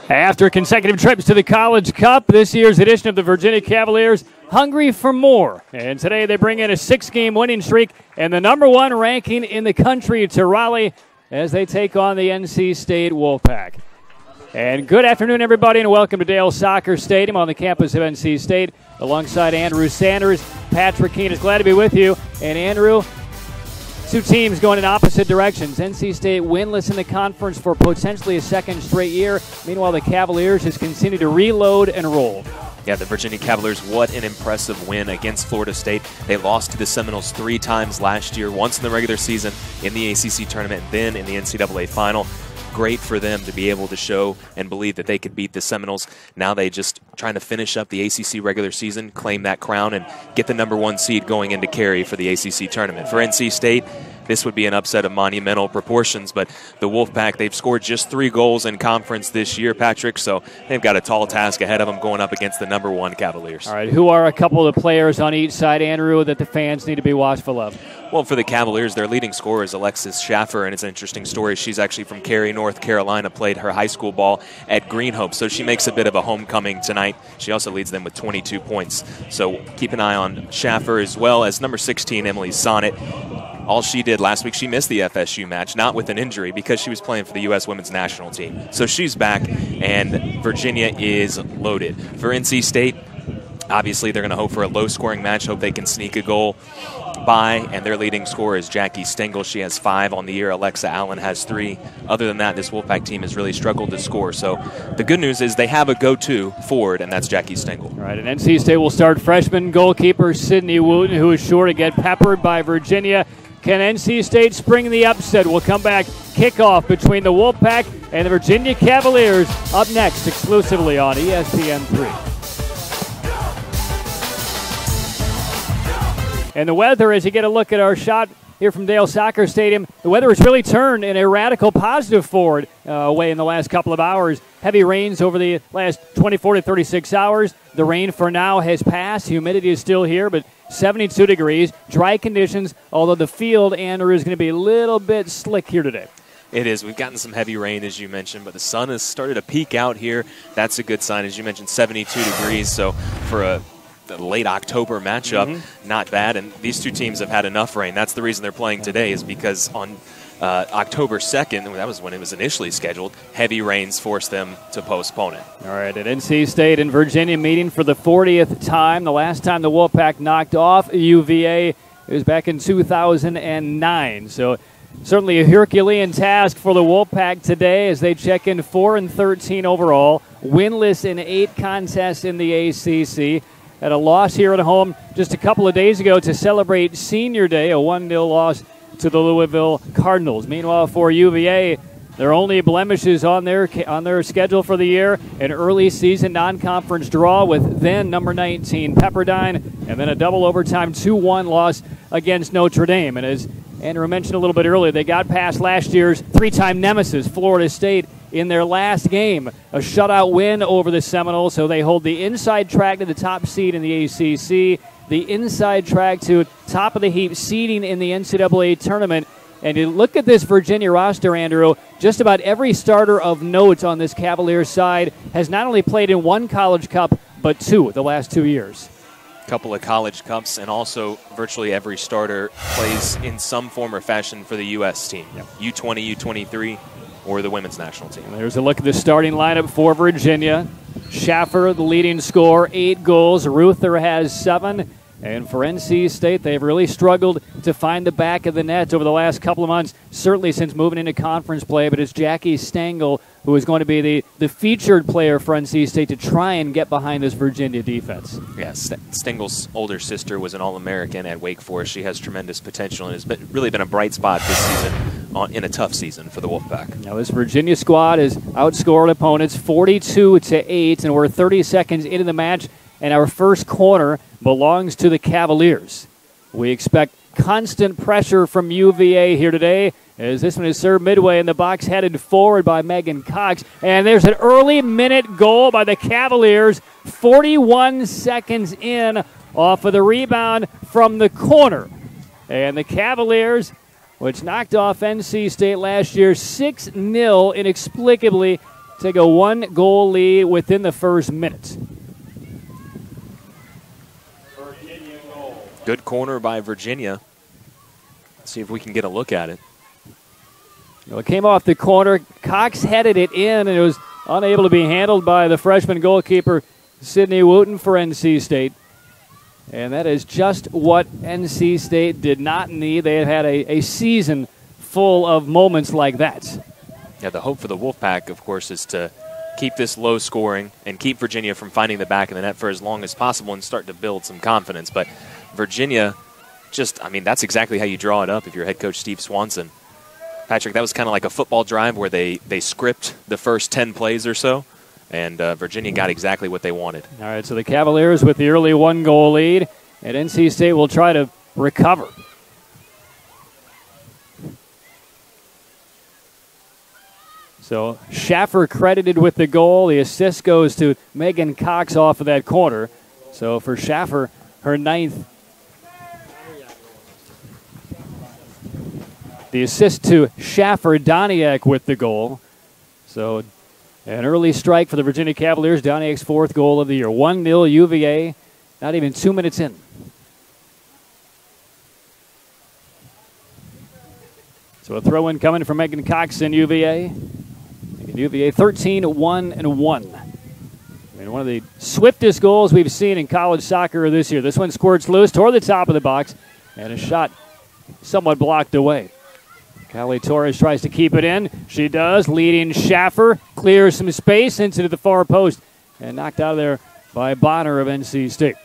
After consecutive trips to the College Cup, this year's edition of the Virginia Cavaliers hungry for more. And today they bring in a 6-game winning streak and the #1 ranking in the country to Raleigh as they take on the NC State Wolfpack. And good afternoon, everybody, and welcome to Dale Soccer Stadium on the campus of NC State. Alongside Andrew Sanders, Patrick Keene is glad to be with you. And Andrew, two teams going in opposite directions. NC State winless in the conference for potentially a second straight year. Meanwhile, the Cavaliers just continue to reload and roll. Yeah, the Virginia Cavaliers, what an impressive win against Florida State. They lost to the Seminoles 3 times last year, once in the regular season, in the ACC tournament, then in the NCAA final. Great for them to be able to show and believe that they could beat the Seminoles. Now they just trying to finish up the ACC regular season, claim that crown, and get the #1 seed going into Cary for the ACC tournament. For NC State, this would be an upset of monumental proportions, but the Wolfpack, they've scored just 3 goals in conference this year, Patrick, so they've got a tall task ahead of them going up against the #1 Cavaliers. All right, who are a couple of the players on each side, Andrew, that the fans need to be watchful of? Well, for the Cavaliers, their leading scorer is Alexis Schaffer, and it's an interesting story. She's actually from Cary, North Carolina, played her high school ball at Green Hope, so she makes a bit of a homecoming tonight. She also leads them with 22 points. So keep an eye on Schaffer, as well as number 16, Emily Sonnet. All she did last week, she missed the FSU match, not with an injury, because she was playing for the U.S. women's national team. So she's back, and Virginia is loaded. For NC State, obviously they're going to hope for a low-scoring match, hope they can sneak a goal by, and their leading scorer is Jackie Stengel. She has 5 on the year. Alexa Allen has 3. Other than that, this Wolfpack team has really struggled to score. So the good news is they have a go-to forward, and that's Jackie Stengel. All right, and NC State will start freshman goalkeeper Sydney Wooten, who is sure to get peppered by Virginia. Can NC State spring the upset? We'll come back. Kickoff between the Wolfpack and the Virginia Cavaliers up next exclusively on ESPN3. And the weather, as you get a look at our shot here from Dale Soccer Stadium, the weather has really turned in a radical positive forward way in the last couple of hours. Heavy rains over the last 24 to 36 hours. The rain for now has passed. Humidity is still here, but 72 degrees. Dry conditions, although the field, Andrew, is going to be a little bit slick here today. It is. We've gotten some heavy rain, as you mentioned, but the sun has started to peak out here. That's a good sign. As you mentioned, 72 degrees, so for the late October matchup, not bad. And these two teams have had enough rain. That's the reason they're playing today, is because on October 2nd, that was when it was initially scheduled, heavy rains forced them to postpone it. All right, at NC State and Virginia meeting for the 40th time. The last time the Wolfpack knocked off UVA, it was back in 2009. So certainly a Herculean task for the Wolfpack today as they check in 4-13 overall, winless in 8 contests in the ACC. Had a loss here at home just a couple of days ago to celebrate Senior Day, a 1-0 loss to the Louisville Cardinals. Meanwhile, for UVA, their only blemishes on their schedule for the year, an early season non-conference draw with then number 19 Pepperdine, and then a double overtime 2-1 loss against Notre Dame. And as Andrew mentioned a little bit earlier, they got past last year's 3-time nemesis, Florida State, in their last game, a shutout win over the Seminoles, so they hold the inside track to the top seed in the ACC, the inside track to top of the heap seeding in the NCAA tournament. And you look at this Virginia roster, Andrew, just about every starter of note on this Cavaliers side has not only played in 1 College Cup, but 2 the last 2 years. Couple of College Cups, and also virtually every starter plays in some form or fashion for the U.S. team, U20, U23, or the women's national team. There's a look at the starting lineup for Virginia. Schaffer, the leading scorer, 8 goals. Ruther has 7. And for NC State, they've really struggled to find the back of the net over the last couple of months, certainly since moving into conference play. But it's Jackie Stengel who is going to be the featured player for NC State to try and get behind this Virginia defense. Yes, Stengel's older sister was an All-American at Wake Forest. She has tremendous potential and has really been a bright spot this season in a tough season for the Wolfpack. Now this Virginia squad has outscored opponents 42-8, and we're 30 seconds into the match, and our first corner belongs to the Cavaliers. We expect constant pressure from UVA here today as this one is served midway in the box, headed forward by Megan Cox. And there's an early minute goal by the Cavaliers, 41 seconds in off of the rebound from the corner. And the Cavaliers which knocked off NC State last year 6-0 inexplicably, take a 1-goal lead within the first minute. Good corner by Virginia. Let's see if we can get a look at it. It came off the corner. Cox headed it in, and it was unable to be handled by the freshman goalkeeper, Sidney Wooten, for NC State. And that is just what NC State did not need. They have had a season full of moments like that. Yeah, the hope for the Wolfpack, of course, is to keep this low scoring and keep Virginia from finding the back of the net for as long as possible and start to build some confidence. But Virginia, that's exactly how you draw it up if you're head coach Steve Swanson. Patrick, that was kind of like a football drive where they script the first 10 plays or so, and Virginia got exactly what they wanted. All right, so the Cavaliers with the early 1-goal lead, and NC State will try to recover. So Schaffer credited with the goal. The assist goes to Megan Cox off of that corner. So for Schaffer, her 9th. The assist to Schaffer, Doniak with the goal. So an early strike for the Virginia Cavaliers, Doniak's 4th goal of the year. 1-0 UVA, not even 2 minutes in. So a throw-in coming from Megan Cox in UVA. UVA 13-1-1. One of the swiftest goals we've seen in college soccer this year. This one squirts loose toward the top of the box, and a shot somewhat blocked away. Kylie Torres tries to keep it in. She does, leading Schaffer. Clears some space into the far post and knocked out of there by Bonner of NC State.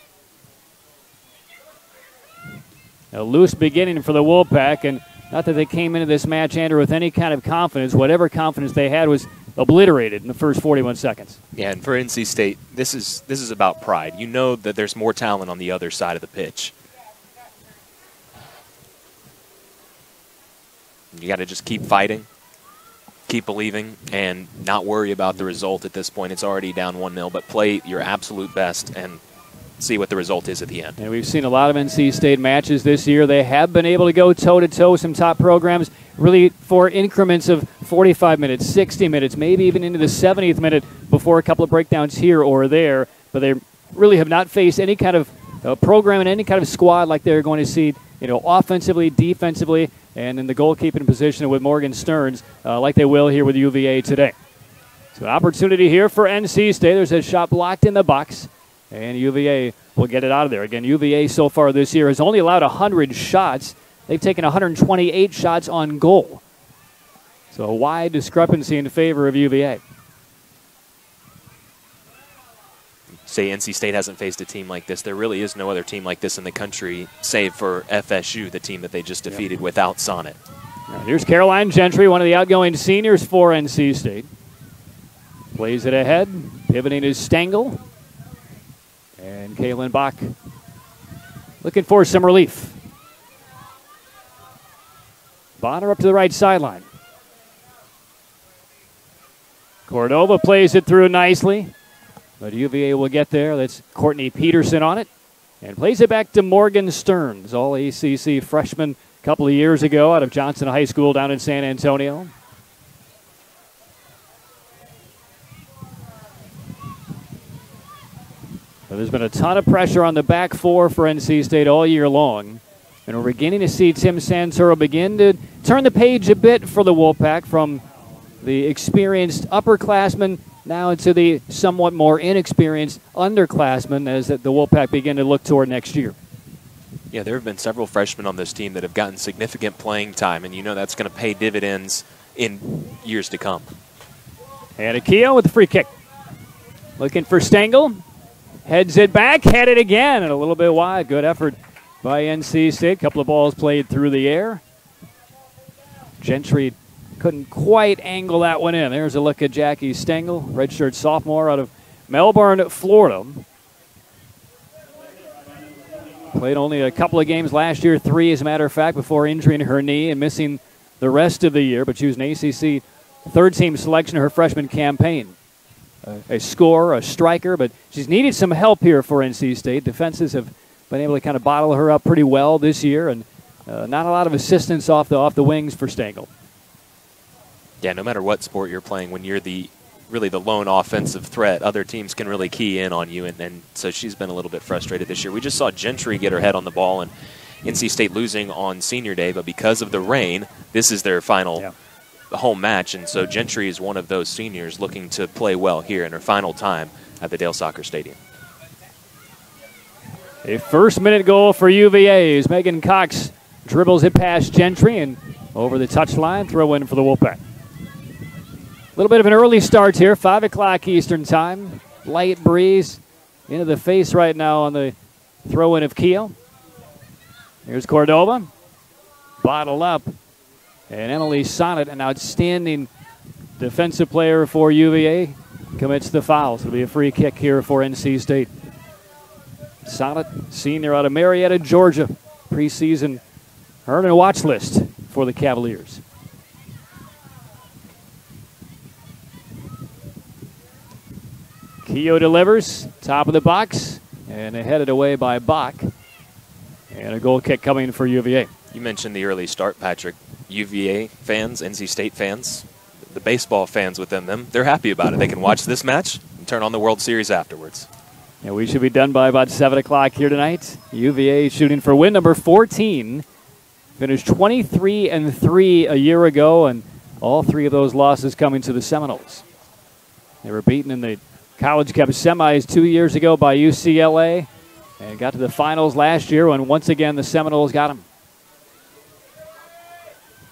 A loose beginning for the Wolfpack, and not that they came into this match, Andrew, with any kind of confidence. Whatever confidence they had was obliterated in the first 41 seconds. Yeah, and for NC State, this is about pride. You know that there's more talent on the other side of the pitch. You got to just keep fighting, keep believing, and not worry about the result at this point. It's already down 1-0, but play your absolute best and see what the result is at the end. And we've seen a lot of NC State matches this year. They have been able to go toe-to-toe with some top programs, really for increments of 45 minutes, 60 minutes, maybe even into the 70th minute before a couple of breakdowns here or there. But they really have not faced any kind of program and any kind of squad like they're going to see, offensively, defensively, and in the goalkeeping position with Morgan Stearns, like they will here with UVA today. So an opportunity here for NC State. There's a shot blocked in the box, and UVA will get it out of there. Again, UVA so far this year has only allowed 100 shots. They've taken 128 shots on goal. So a wide discrepancy in favor of UVA. Say NC State hasn't faced a team like this. There really is no other team like this in the country, save for FSU, the team that they just defeated without Sonnet. Right, here's Caroline Gentry, one of the outgoing seniors for NC State. Plays it ahead. Pivoting is Stengel. And Kaylin Bach looking for some relief. Bonner up to the right sideline. Cordova plays it through nicely. But UVA will get there. That's Courtney Peterson on it. And plays it back to Morgan Stearns, all ACC freshman a couple of years ago out of Johnson High School down in San Antonio. So there's been a ton of pressure on the back four for NC State all year long. And we're beginning to see Tim Santoro begin to turn the page a bit for the Wolfpack from the experienced upperclassmen now into the somewhat more inexperienced underclassmen as the Wolfpack begin to look toward next year. Yeah, there have been several freshmen on this team that have gotten significant playing time, and that's going to pay dividends in years to come. And Akio with the free kick. Looking for Stengel. Heads it back, headed again, and a little bit wide. Good effort by NC State. A couple of balls played through the air. Gentry couldn't quite angle that one in. There's a look at Jackie Stengel, redshirt sophomore out of Melbourne, Florida. Played only a couple of games last year, 3 as a matter of fact, before injuring her knee and missing the rest of the year. But she was an ACC third-team selection of her freshman campaign. A scorer, a striker, but she's needed some help here for NC State. Defenses have been able to kind of bottle her up pretty well this year, and not a lot of assistance off the wings for Stengel. Yeah, no matter what sport you're playing, when you're really the lone offensive threat, other teams can really key in on you, and so she's been a little bit frustrated this year. We just saw Gentry get her head on the ball, and NC State losing on senior day, but because of the rain, this is their final home match, and so Gentry is one of those seniors looking to play well here in her final time at the Dale Soccer Stadium. A first-minute goal for UVA as Megan Cox dribbles it past Gentry and over the touchline, throw in for the Wolfpack. A little bit of an early start here, 5 o'clock Eastern time. Light breeze into the face right now on the throw-in of Keogh. Here's Cordova. Bottled up. And Emily Sonnet, an outstanding defensive player for UVA, commits the foul. So it'll be a free kick here for NC State. Sonnet, senior out of Marietta, Georgia. Preseason earn and watch list for the Cavaliers. Keogh delivers, top of the box, and headed away by Bach. And a goal kick coming for UVA. You mentioned the early start, Patrick. UVA fans, NC State fans, the baseball fans within them, they're happy about it. They can watch this match and turn on the World Series afterwards. Yeah, we should be done by about 7 o'clock here tonight. UVA shooting for win number 14. Finished 23-3 a year ago, and all 3 of those losses coming to the Seminoles. They were beaten in the College Cup semis 2 years ago by UCLA and got to the finals last year when once again the Seminoles got them.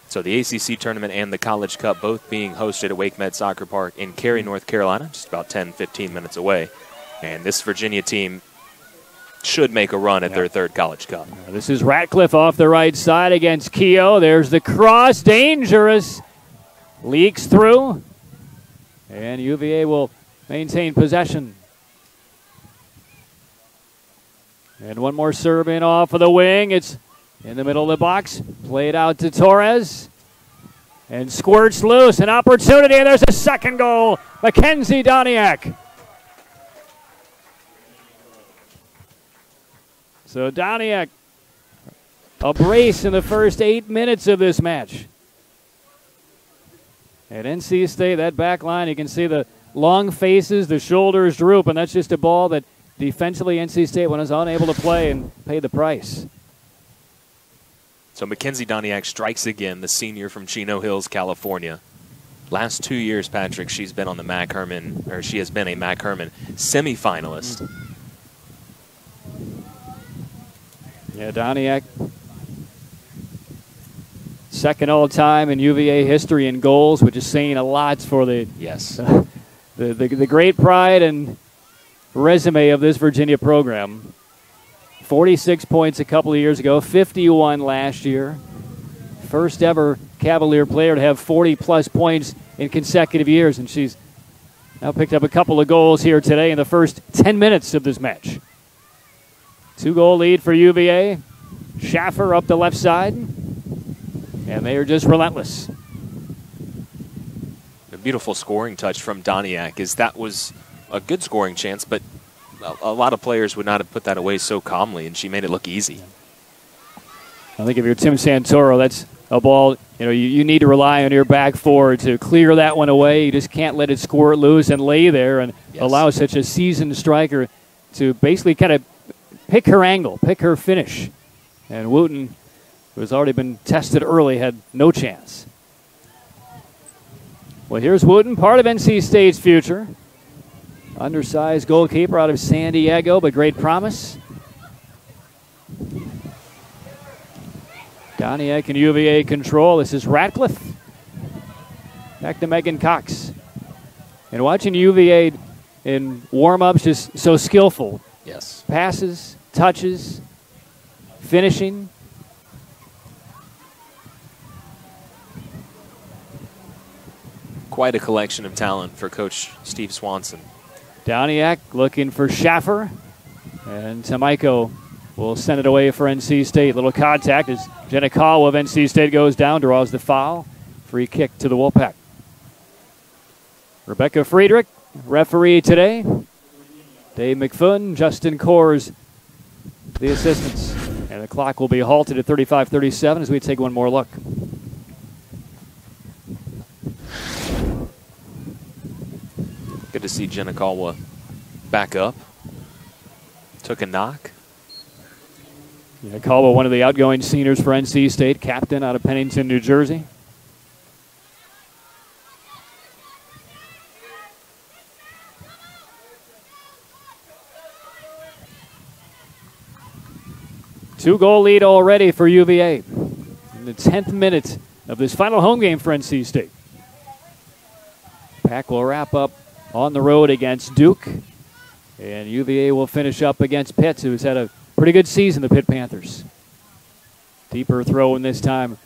So the ACC tournament and the College Cup both being hosted at Wake Med Soccer Park in Cary, North Carolina, just about 10-15 minutes away. And this Virginia team should make a run at their third College Cup. This is Ratcliffe off the right side against Keogh. There's the cross, dangerous. Leaks through. And UVA will maintain possession. And one more serve in off of the wing. It's in the middle of the box. Played out to Torres. And squirts loose. An opportunity. And there's a second goal. Mackenzie Doniak. So Doniak, a brace in the first 8 minutes of this match. At NC State, that back line, you can see the long faces, the shoulders droop, and that's just a ball that defensively NC State was unable to play and pay the price. So Mackenzie Doniak strikes again, the senior from Chino Hills, California. Last 2 years, Patrick, she's been on the Mac Herman, or she has been a Mac Herman semifinalist. Yeah, Doniak, second all-time in UVA history in goals, which is saying a lot for the the great pride and resume of this Virginia program. 46 points a couple of years ago, 51 last year. First ever Cavalier player to have 40-plus points in consecutive years, and she's now picked up a couple of goals here today in the first 10 minutes of this match. 2-goal lead for UVA. Schaffer up the left side. And they are just relentless. A beautiful scoring touch from Doniak is that was a good scoring chance, but a lot of players would not have put that away so calmly, and she made it look easy. I think if you're Tim Santoro, that's a ball, you need to rely on your back forward to clear that one away. You just can't let it squirt loose and lay there and allow such a seasoned striker to basically kind of pick her angle, pick her finish. And Wooten, who has already been tested early, had no chance. Well, here's Wooten, part of NC State's future. Undersized goalkeeper out of San Diego, but great promise. Doniak and UVA control. This is Ratcliffe. Back to Megan Cox. And watching UVA in warm-ups, just so skillful. Yes. Passes, touches, finishing. Quite a collection of talent for Coach Steve Swanson. Doniak looking for Schaffer. And Tamaiko will send it away for NC State. Little contact as Jenna Caldwell of NC State goes down, draws the foul. Free kick to the Wolfpack. Rebecca Friedrich, referee today. Dave McFun, Justin Coors, the assistants. And And the clock will be halted at 35-37 as we take one more look. Good to see Jenna Kalwa back up. Took a knock. Yeah, Kalwa, one of the outgoing seniors for NC State, captain out of Pennington, New Jersey. Two-goal lead already for UVA in the 10th minute of this final home game for NC State. Pack will wrap up on the road against Duke, and UVA will finish up against Pitt, who's had a pretty good season, the Pitt Panthers. Deeper throw in this time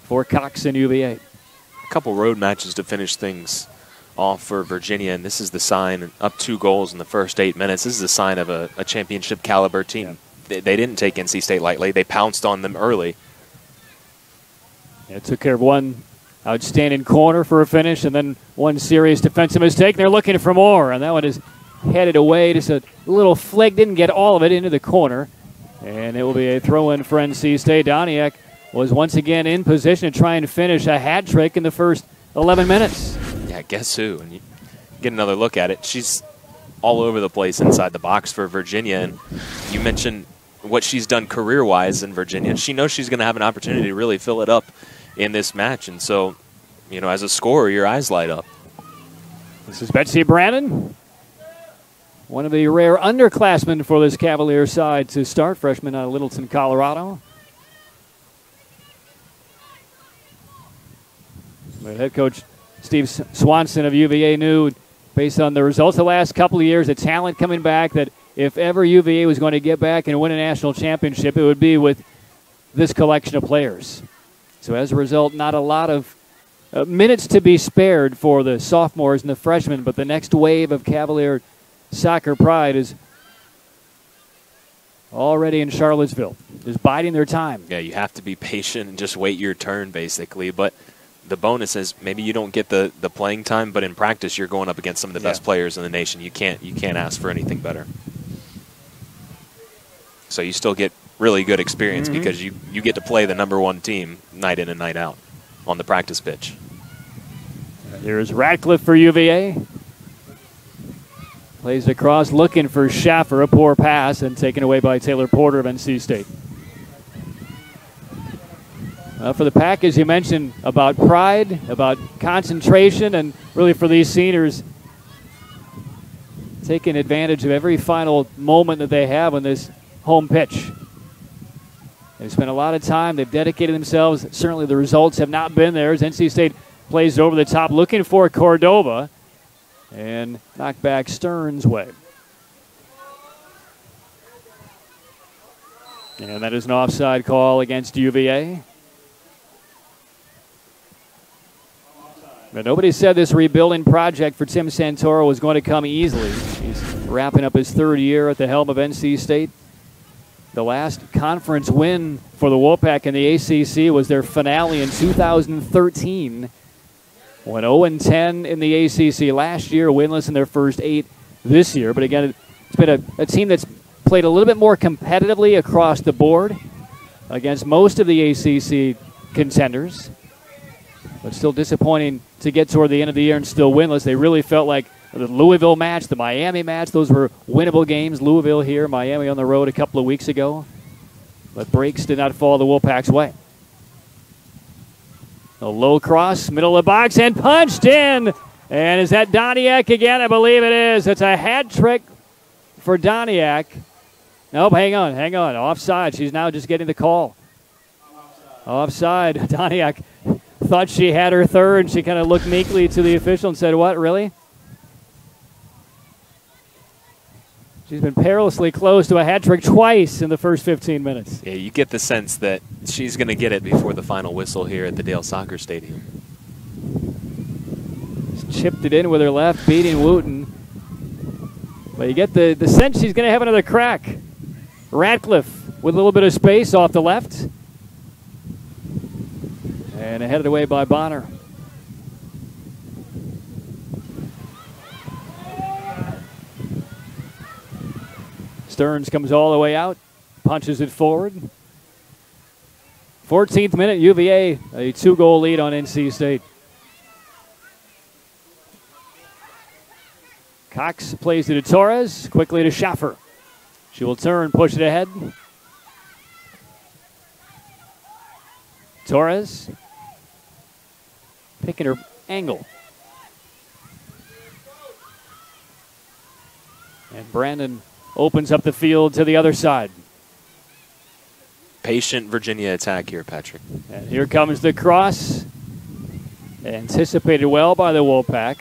for Cox and UVA. A couple road matches to finish things off for Virginia, and this is the sign, up 2 goals in the first 8 minutes. This is a sign of a championship caliber team. Yeah. They didn't take NC State lightly. They pounced on them early. It took care of one outstanding corner for a finish and then one serious defensive mistake. They're looking for more, and that one is headed away. Just a little flick, didn't get all of it into the corner. And it will be a throw-in for NC State. Doniak was once again in position to try and finish a hat trick in the first 11 minutes. Yeah, guess who? And you get another look at it. She's all over the place inside the box for Virginia. And you mentioned what she's done career-wise in Virginia. She knows she's going to have an opportunity to really fill it up in this match. And so, you know, as a scorer, your eyes light up. This is Betsy Brannon, one of the rare underclassmen for this Cavalier side to start, freshman out of Littleton, Colorado. But head coach Steve Swanson of UVA knew, based on the results the last couple of years, the talent coming back, that if ever UVA was going to get back and win a national championship, it would be with this collection of players. So as a result, not a lot of minutes to be spared for the sophomores and the freshmen, but the next wave of Cavalier soccer pride is already in Charlottesville, just biding their time. Yeah, you have to be patient and just wait your turn, basically. But the bonus is maybe you don't get the playing time, but in practice you're going up against some of the best players in the nation. You can't ask for anything better. So you still get really good experience because you get to play the #1 team night in and night out on the practice pitch. Here's Radcliffe for UVA. Plays across, looking for Schaffer. A poor pass and taken away by Taylor Porter of NC State. For the Pack, as you mentioned, about pride, about concentration, and really for these seniors, taking advantage of every final moment that they have on this home pitch. They've spent a lot of time. They've dedicated themselves. Certainly the results have not been there as NC State plays over the top, looking for Cordova, and knocked back Stearns' way. And that is an offside call against UVA. But nobody said this rebuilding project for Tim Santoro was going to come easily. He's wrapping up his 3rd year at the helm of NC State. The last conference win for the Wolfpack in the ACC was their finale in 2013. Went 0-10 in the ACC last year, winless in their first 8 this year. But again, it's been a team that's played a little bit more competitively across the board against most of the ACC contenders. But still disappointing to get toward the end of the year and still winless. They really felt like the Louisville match, the Miami match, those were winnable games. Louisville here, Miami on the road a couple of weeks ago. But breaks did not fall the Wolfpack's way. A low cross, middle of the box, and punched in. And is that Doniak again? I believe it is. It's a hat trick for Doniak. Nope, hang on. Offside. She's now just getting the call. Offside. Doniak thought she had her third. She kind of looked meekly to the official and said, "What, really?" She's been perilously close to a hat trick twice in the first 15 minutes. Yeah, you get the sense that she's going to get it before the final whistle here at the Dale Soccer Stadium. Just chipped it in with her left, beating Wooten. But you get the sense she's going to have another crack. Radcliffe with a little bit of space off the left. And headed away by Bonner. Stearns comes all the way out. punches it forward. 14th minute, UVA, a 2-goal lead on NC State. Cox plays it to Torres, quickly to Schaffer. She will turn, push it ahead. Torres picking her angle. And Brandon opens up the field to the other side. Patient Virginia attack here, Patrick. And here comes the cross. Anticipated well by the Wolfpack.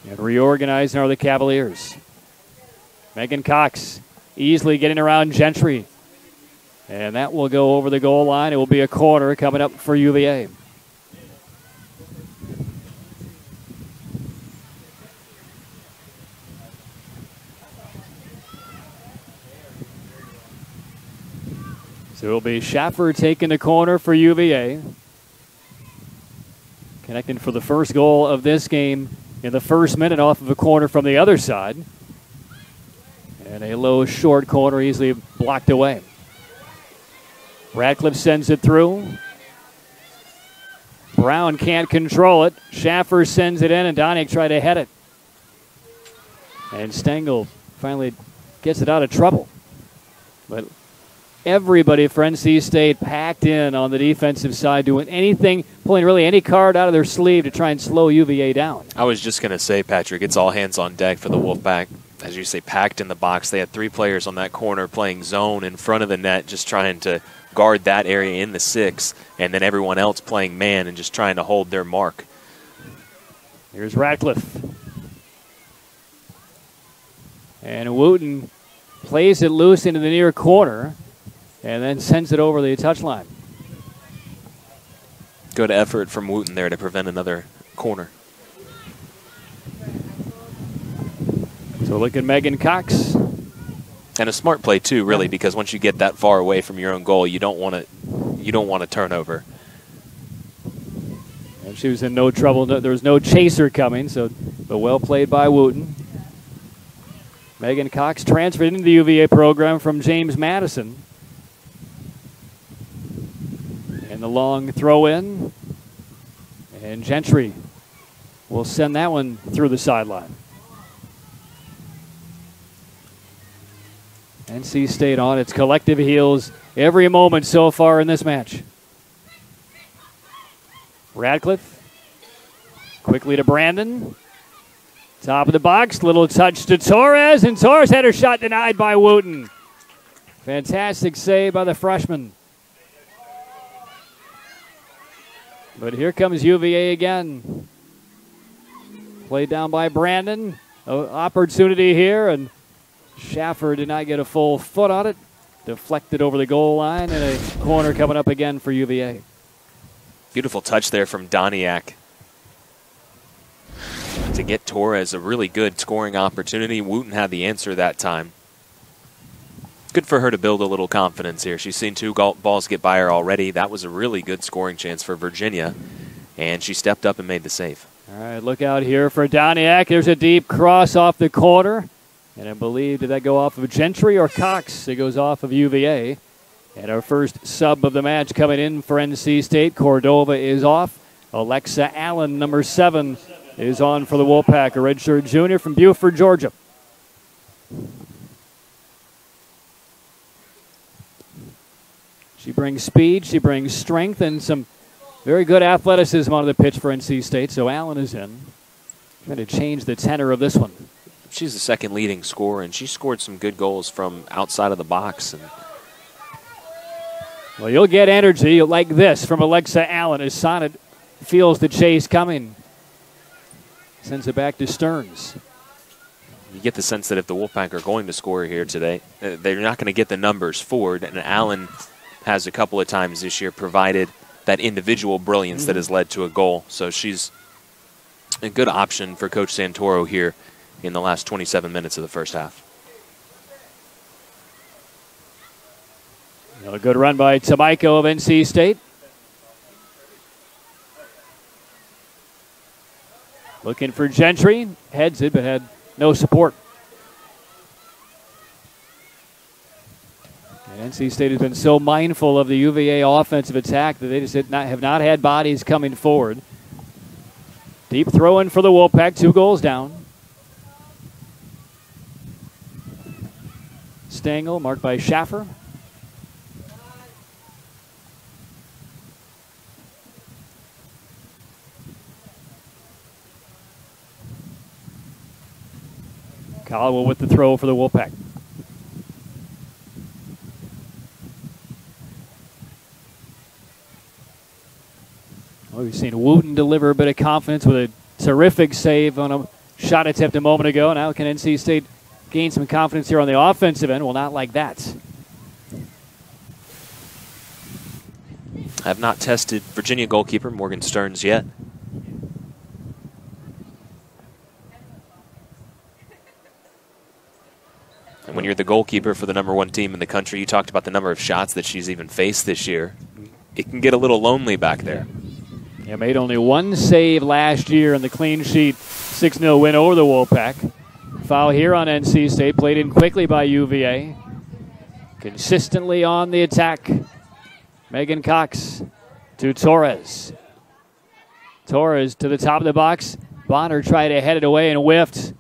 And reorganizing are the Cavaliers. Megan Cox easily getting around Gentry. And that will go over the goal line. It will be a corner coming up for UVA. So it will be Schaffer taking the corner for UVA. Connecting for the first goal of this game in the first minute off of a corner from the other side. And a low, short corner easily blocked away. Radcliffe sends it through. Brown can't control it. Schaffer sends it in, and Donick tried to head it. And Stengel finally gets it out of trouble. But everybody for NC State packed in on the defensive side, doing anything, pulling really any card out of their sleeve to try and slow UVA down. I was just going to say, Patrick, it's all hands on deck for the Wolfpack. As you say, packed in the box. They had 3 players on that corner playing zone in front of the net, just trying to guard that area in the 6, and then everyone else playing man and just trying to hold their mark. Here's Radcliffe. And Wooten plays it loose into the near corner and then sends it over the touchline. Good effort from Wooten there to prevent another corner. So look at Megan Cox. And a smart play too, really, because once you get that far away from your own goal, you don't want to turnover. And she was in no trouble. There was no chaser coming, but well played by Wooten. Megan Cox transferred into the UVA program from James Madison. And the long throw in. And Gentry will send that one through the sideline. NC State on its collective heels every moment so far in this match. Radcliffe quickly to Brandon. Top of the box, little touch to Torres, and Torres had her shot denied by Wooten. Fantastic save by the freshman. But here comes UVA again. Played down by Brandon. Opportunity here, and Schaffer did not get a full foot on it. Deflected over the goal line, and a corner coming up again for UVA. Beautiful touch there from Doniak to get Torres a really good scoring opportunity. Wooten had the answer that time. Good for her to build a little confidence here. She's seen 2 balls get by her already. That was a really good scoring chance for Virginia, and she stepped up and made the save. All right, look out here for Doniak. There's a deep cross off the corner. And I believe, did that go off of Gentry or Cox? It goes off of UVA. And our first sub of the match coming in for NC State. Cordova is off. Alexa Allen, number 7, is on for the Wolfpack, a redshirt junior from Buford, Georgia. She brings speed, she brings strength, and some very good athleticism on the pitch for NC State. So Allen is in. Trying to change the tenor of this one. She's the second leading scorer, and she scored some good goals from outside of the box. Well, you'll get energy like this from Alexa Allen as Sonnet feels the chase coming. Sends it back to Stearns. You get the sense that if the Wolfpack are going to score here today, they're not going to get the numbers forward, and Allen has a couple of times this year provided that individual brilliance that has led to a goal. So she's a good option for Coach Santoro here in the last 27 minutes of the first half. A good run by Tamaiko of NC State. Looking for Gentry. Heads it, but had no support. And NC State has been so mindful of the UVA offensive attack that they just have not had bodies coming forward. Deep throw in for the Wolfpack, 2 goals down. Stengel marked by Schaffer. Caldwell with the throw for the Wolfpack. Well, we've seen Wooten deliver a bit of confidence with a terrific save on a shot attempt a moment ago. Now can NC State gain some confidence here on the offensive end? Well, not like that. I have not tested Virginia goalkeeper Morgan Stearns yet. And when you're the goalkeeper for the #1 team in the country, you talked about the number of shots that she's even faced this year. It can get a little lonely back there. Yeah, made only 1 save last year in the clean sheet 6-0 win over the Wolfpack. Foul here on NC State, played in quickly by UVA. Consistently on the attack. Megan Cox to Torres. Torres to the top of the box. Bonner tried to head it away and whiffed.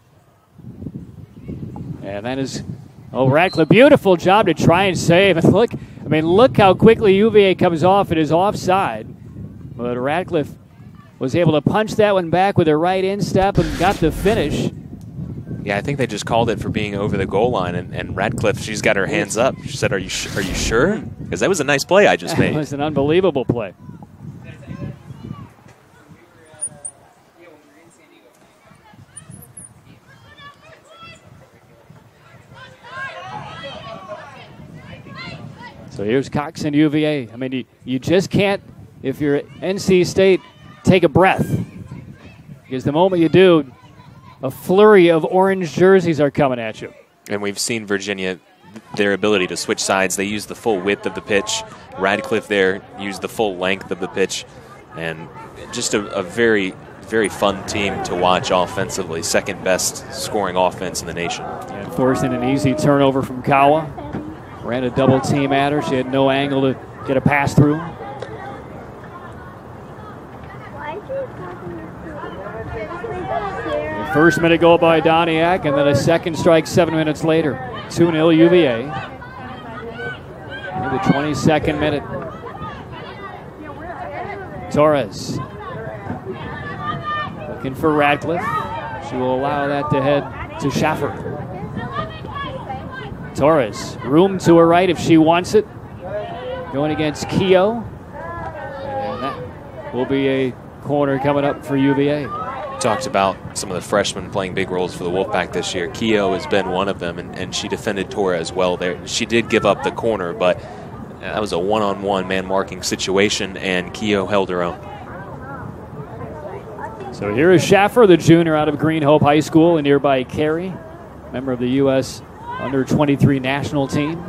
And that is, Radcliffe, beautiful job to try and save. And look how quickly UVA comes off. It is offside. But Radcliffe was able to punch that one back with her right instep and got the finish. Yeah, I think they just called it for being over the goal line. And Radcliffe, she's got her hands up. She said, are you sure? Because that was a nice play I just made. It was an unbelievable play. So here's Cox and UVA. I mean, you just can't, if you're NC State, take a breath. Because the moment you do, a flurry of orange jerseys are coming at you. And we've seen Virginia, their ability to switch sides. They use the full width of the pitch. Radcliffe there used the full length of the pitch. And just a very, very fun team to watch offensively. Second best scoring offense in the nation. And forcing an easy turnover from Kawa. Ran a double team at her. She had no angle to get a pass through. The first minute goal by Doniak, and then a second strike 7 minutes later. 2-0 UVA. In the 22nd minute. Torres. Looking for Radcliffe. She will allow that to head to Schaffer. Torres, room to her right if she wants it. Going against Keogh. And that will be a corner coming up for UVA. Talked about some of the freshmen playing big roles for the Wolfpack this year. Keogh has been one of them, and she defended Torres well there. She did give up the corner, but that was a one-on-one man-marking situation, and Keogh held her own. So here is Schaffer, the junior out of Green Hope High School in nearby Cary, member of the U.S. Under-23 national team.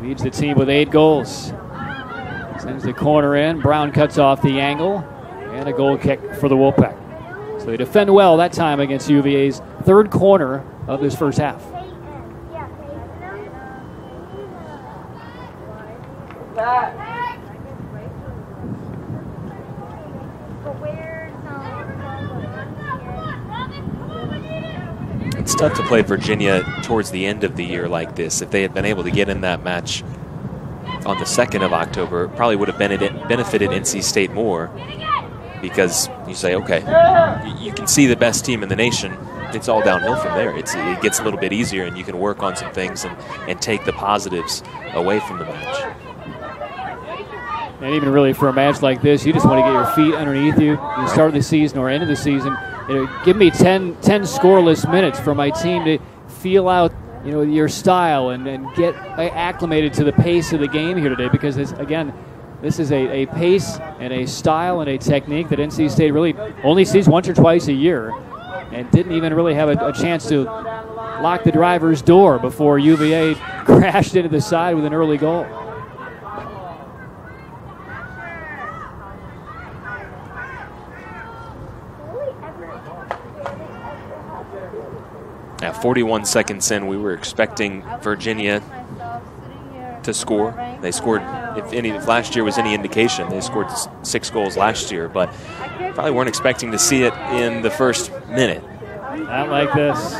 Leads the team with 8 goals. Sends the corner in. Brown cuts off the angle. And a goal kick for the Wolfpack. So they defend well that time against UVA's third corner of this first half. It's tough to play Virginia towards the end of the year like this. If they had been able to get in that match on the 2nd of October, it probably would have benefited NC State more, because you say, okay, you can see the best team in the nation. It's all downhill from there. It gets a little bit easier, and you can work on some things and take the positives away from the match. And even really for a match like this, you just want to get your feet underneath you. You start the season or end of the season. Give me 10 scoreless minutes for my team to feel out, your style and get acclimated to the pace of the game here today. Because this is a pace and a style and a technique that NC State really only sees once or twice a year, and didn't even really have a chance to lock the driver's door before UVA crashed into the side with an early goal. At 41 seconds in, we were expecting Virginia to score. They scored, if last year was any indication, they scored 6 goals last year, but probably weren't expecting to see it in the first minute. Not like this.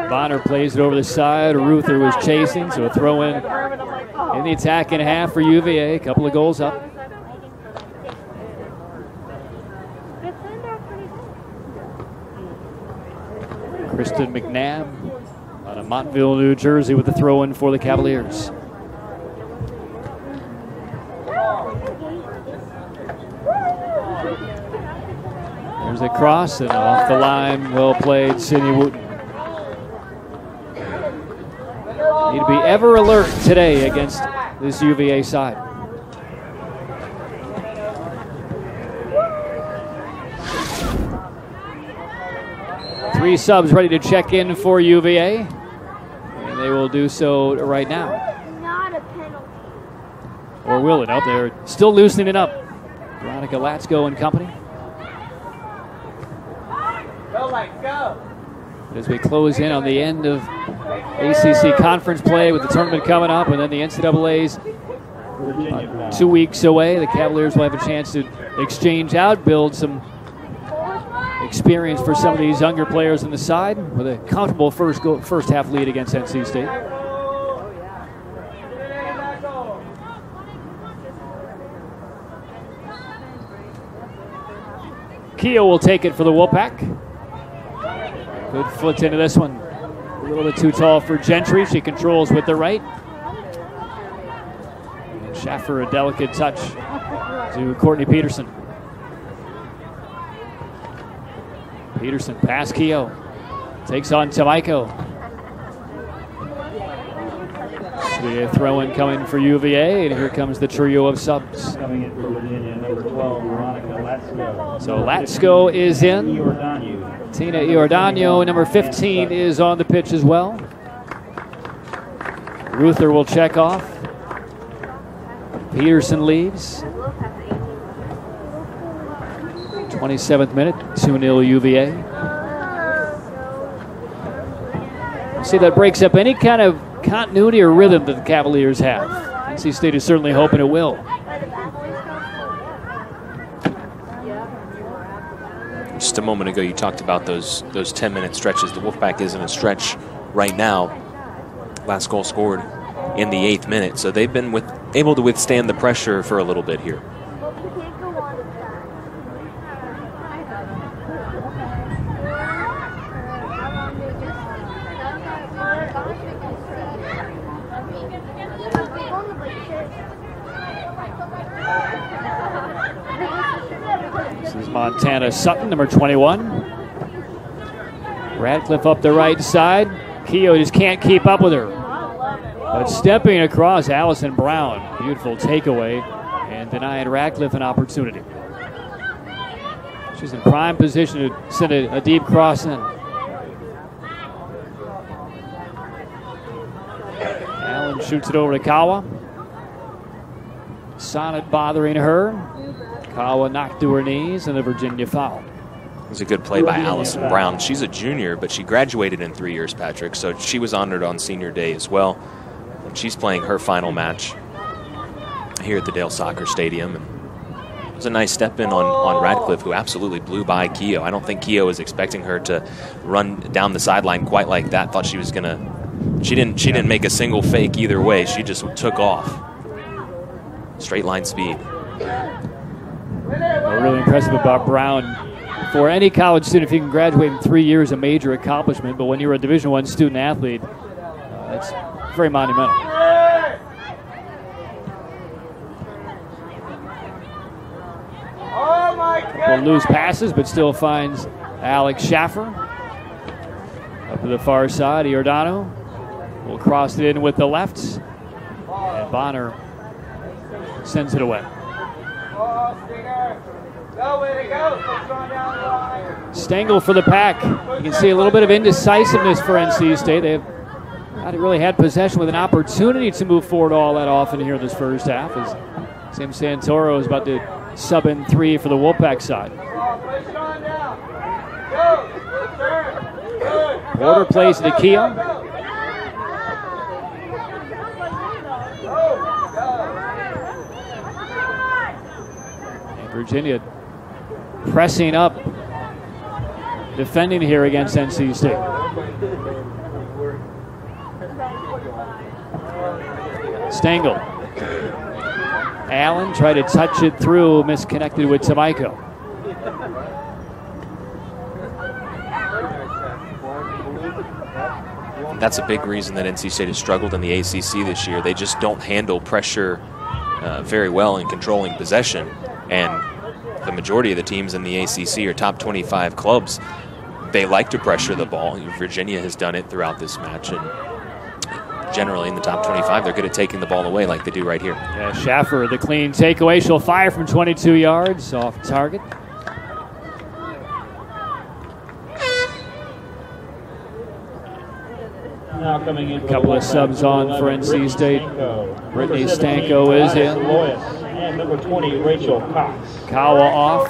Bonner plays it over the side. Ruther was chasing, so a throw in the attacking half for UVA. A couple of goals up. Kristen McNabb out of Montville, New Jersey with the throw in for the Cavaliers. There's a cross and off the line. Well played, Sydney Wooten. Need to be ever alert today against this UVA side. Three subs ready to check in for UVA, and they will do so right now. Or will it? Oh, they're still loosening it up. Veronica Latsko and company. As we close in on the end of ACC conference play with the tournament coming up, and then the NCAA's 2 weeks away, the Cavaliers will have a chance to exchange out, build some experience for some of these younger players on the side with a comfortable first half lead against NC State. Keogh will take it for the Wolfpack. Good foot into this one. A little bit too tall for Gentry. She controls with the right. And Schaffer, a delicate touch to Courtney Peterson. Peterson past Keogh. Takes on Tamaiko. So a throw-in coming for UVA, and here comes the trio of subs. Coming in for Virginia, number 12, Veronica Latsko. So Latsko is in. Tina Iordano, number 15, is on the pitch as well. Ruther will check off. Peterson leaves. 27th minute, 2-0 UVA. See, that breaks up any kind of continuity or rhythm that the Cavaliers have. NC State is certainly hoping it will. Just a moment ago, you talked about those 10-minute stretches. The Wolfpack is in a stretch right now. Last goal scored in the 8th minute, so they've been able to withstand the pressure for a little bit here. This is Montana Sutton, number 21. Radcliffe up the right side. Keogh just can't keep up with her. But stepping across, Allison Brown. Beautiful takeaway and denying Radcliffe an opportunity. She's in prime position to send a deep cross in. Allen shoots it over to Kawa. Sonnet bothering her. Kawa knocked to her knees and a Virginia foul. It was a good play by Allison Brown. She's a junior, but she graduated in 3 years, Patrick, so she was honored on senior day as well. And she's playing her final match here at the Dale Soccer Stadium. And it was a nice step in on Radcliffe, who absolutely blew by Keogh. I don't think Keogh was expecting her to run down the sideline quite like that. Thought she was gonna. She didn't make a single fake either way. She just took off. Straight line speed. Really impressive about Brown. For any college student, if you can graduate in 3 years, a major accomplishment. But when you're a Division I student athlete, that's very monumental. Couple loose passes, but still finds Alex Schaffer. Up to the far side, Iordano will cross it in with the left. And Bonner sends it away. Stengel for the pack. You can see a little bit of indecisiveness for NC State. They have not really had possession with an opportunity to move forward all that often here this first half, as Sam Santoro is about to sub in 3 for the Wolfpack side. Porter plays to Keogh. Virginia pressing up, defending here against NC State. Stengel. Allen tried to touch it through, misconnected with Tamaiko. That's a big reason that NC State has struggled in the ACC this year. They just don't handle pressure very well in controlling possession. And the majority of the teams in the ACC are top 25 clubs. They like to pressure the ball. Virginia has done it throughout this match. And generally in the top 25, they're good at taking the ball away like they do right here. Yeah, Schaffer, the clean takeaway. She'll fire from 22 yards off target. Now coming in a couple of subs on for NC State. Brittany Stanko is in. Lois and number 20, Rachel Cox. Kawa off.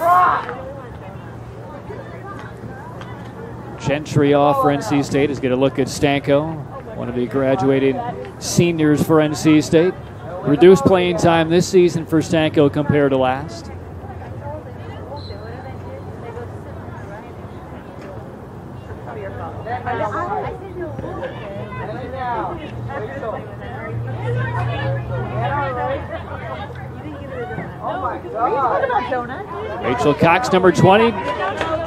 Gentry off for NC State. Is going to look at Stanko, one of the graduating seniors for NC State. Reduced playing time this season for Stanko compared to last. Rachel Cox, number 20,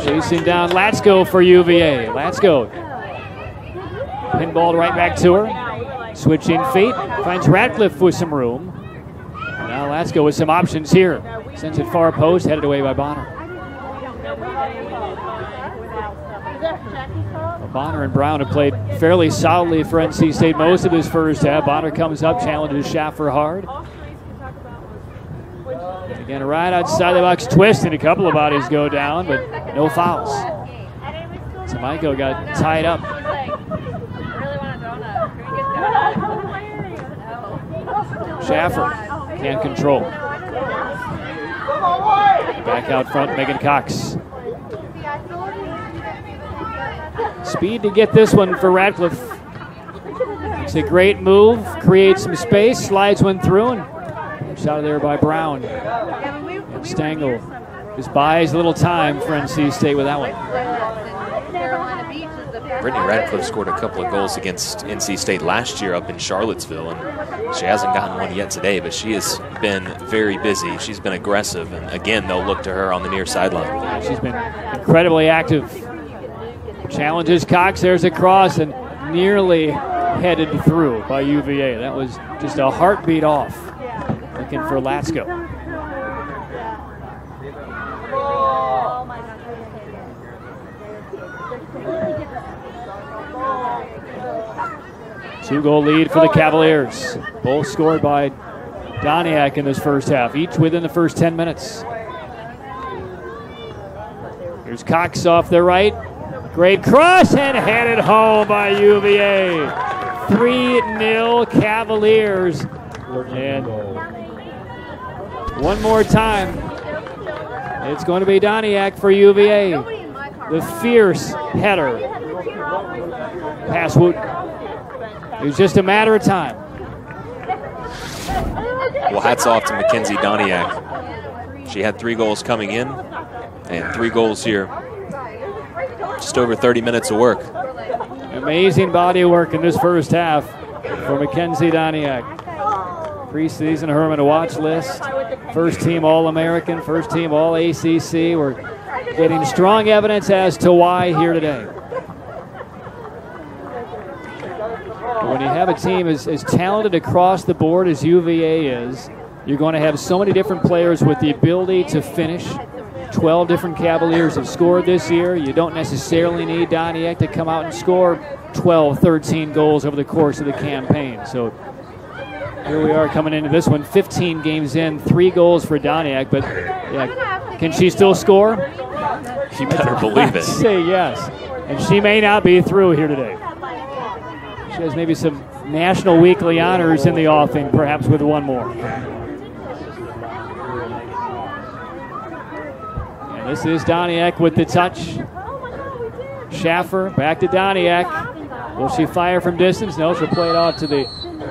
chasing down Latsko for UVA. Latsko pinballed right back to her. Switching feet, finds Ratcliffe with some room. Now Latsko with some options here. Sends it far post, headed away by Bonner. Bonner and Brown have played fairly solidly for NC State most of his first half. Bonner comes up, challenges Schaffer hard. Again, right outside the box, twist, and a couple of bodies go down, but no fouls. Tamaiko got tied up. Schaffer can't control. Back out front, Megan Cox. Speed to get this one for Ratcliffe. It's a great move, creates some space, slides one through, and out of there by Brown. And Stengel just buys a little time for NC State with that one. Brittany Ratcliffe scored a couple of goals against NC State last year up in Charlottesville, and she hasn't gotten one yet today, but she has been very busy. She's been aggressive, and again, they'll look to her on the near sideline. She's been incredibly active. Challenges Cox, there's a cross, and nearly headed through by UVA. That was just a heartbeat off. Looking for Latsko. Two-goal lead for the Cavaliers. Both scored by Doniak in this first half, each within the first 10 minutes. Here's Cox off the right. Great cross and headed home by UVA. 3-0 Cavaliers. And one more time, it's going to be Doniak for UVA. The fierce header past Wooten. It was just a matter of time. Well, hats off to Mackenzie Doniak. She had 3 goals coming in and 3 goals here. Just over 30 minutes of work. Amazing body of work in this first half for Mackenzie Doniak. Preseason Herman to watch list. First team All-American, first team All-ACC. We're getting strong evidence as to why here today. When you have a team as talented across the board as UVA is, you're going to have so many different players with the ability to finish. 12 different Cavaliers have scored this year. You don't necessarily need Doniak to come out and score 12, 13 goals over the course of the campaign. So here we are coming into this one, 15 games in, 3 goals for Doniak, but yeah, can she still score? You better believe it. I'd say yes, and she may not be through here today. She has maybe some National Weekly honors in the offing, perhaps with one more. And this is Doniak with the touch. Schaffer back to Doniak. Will she fire from distance? No, she'll play it off to the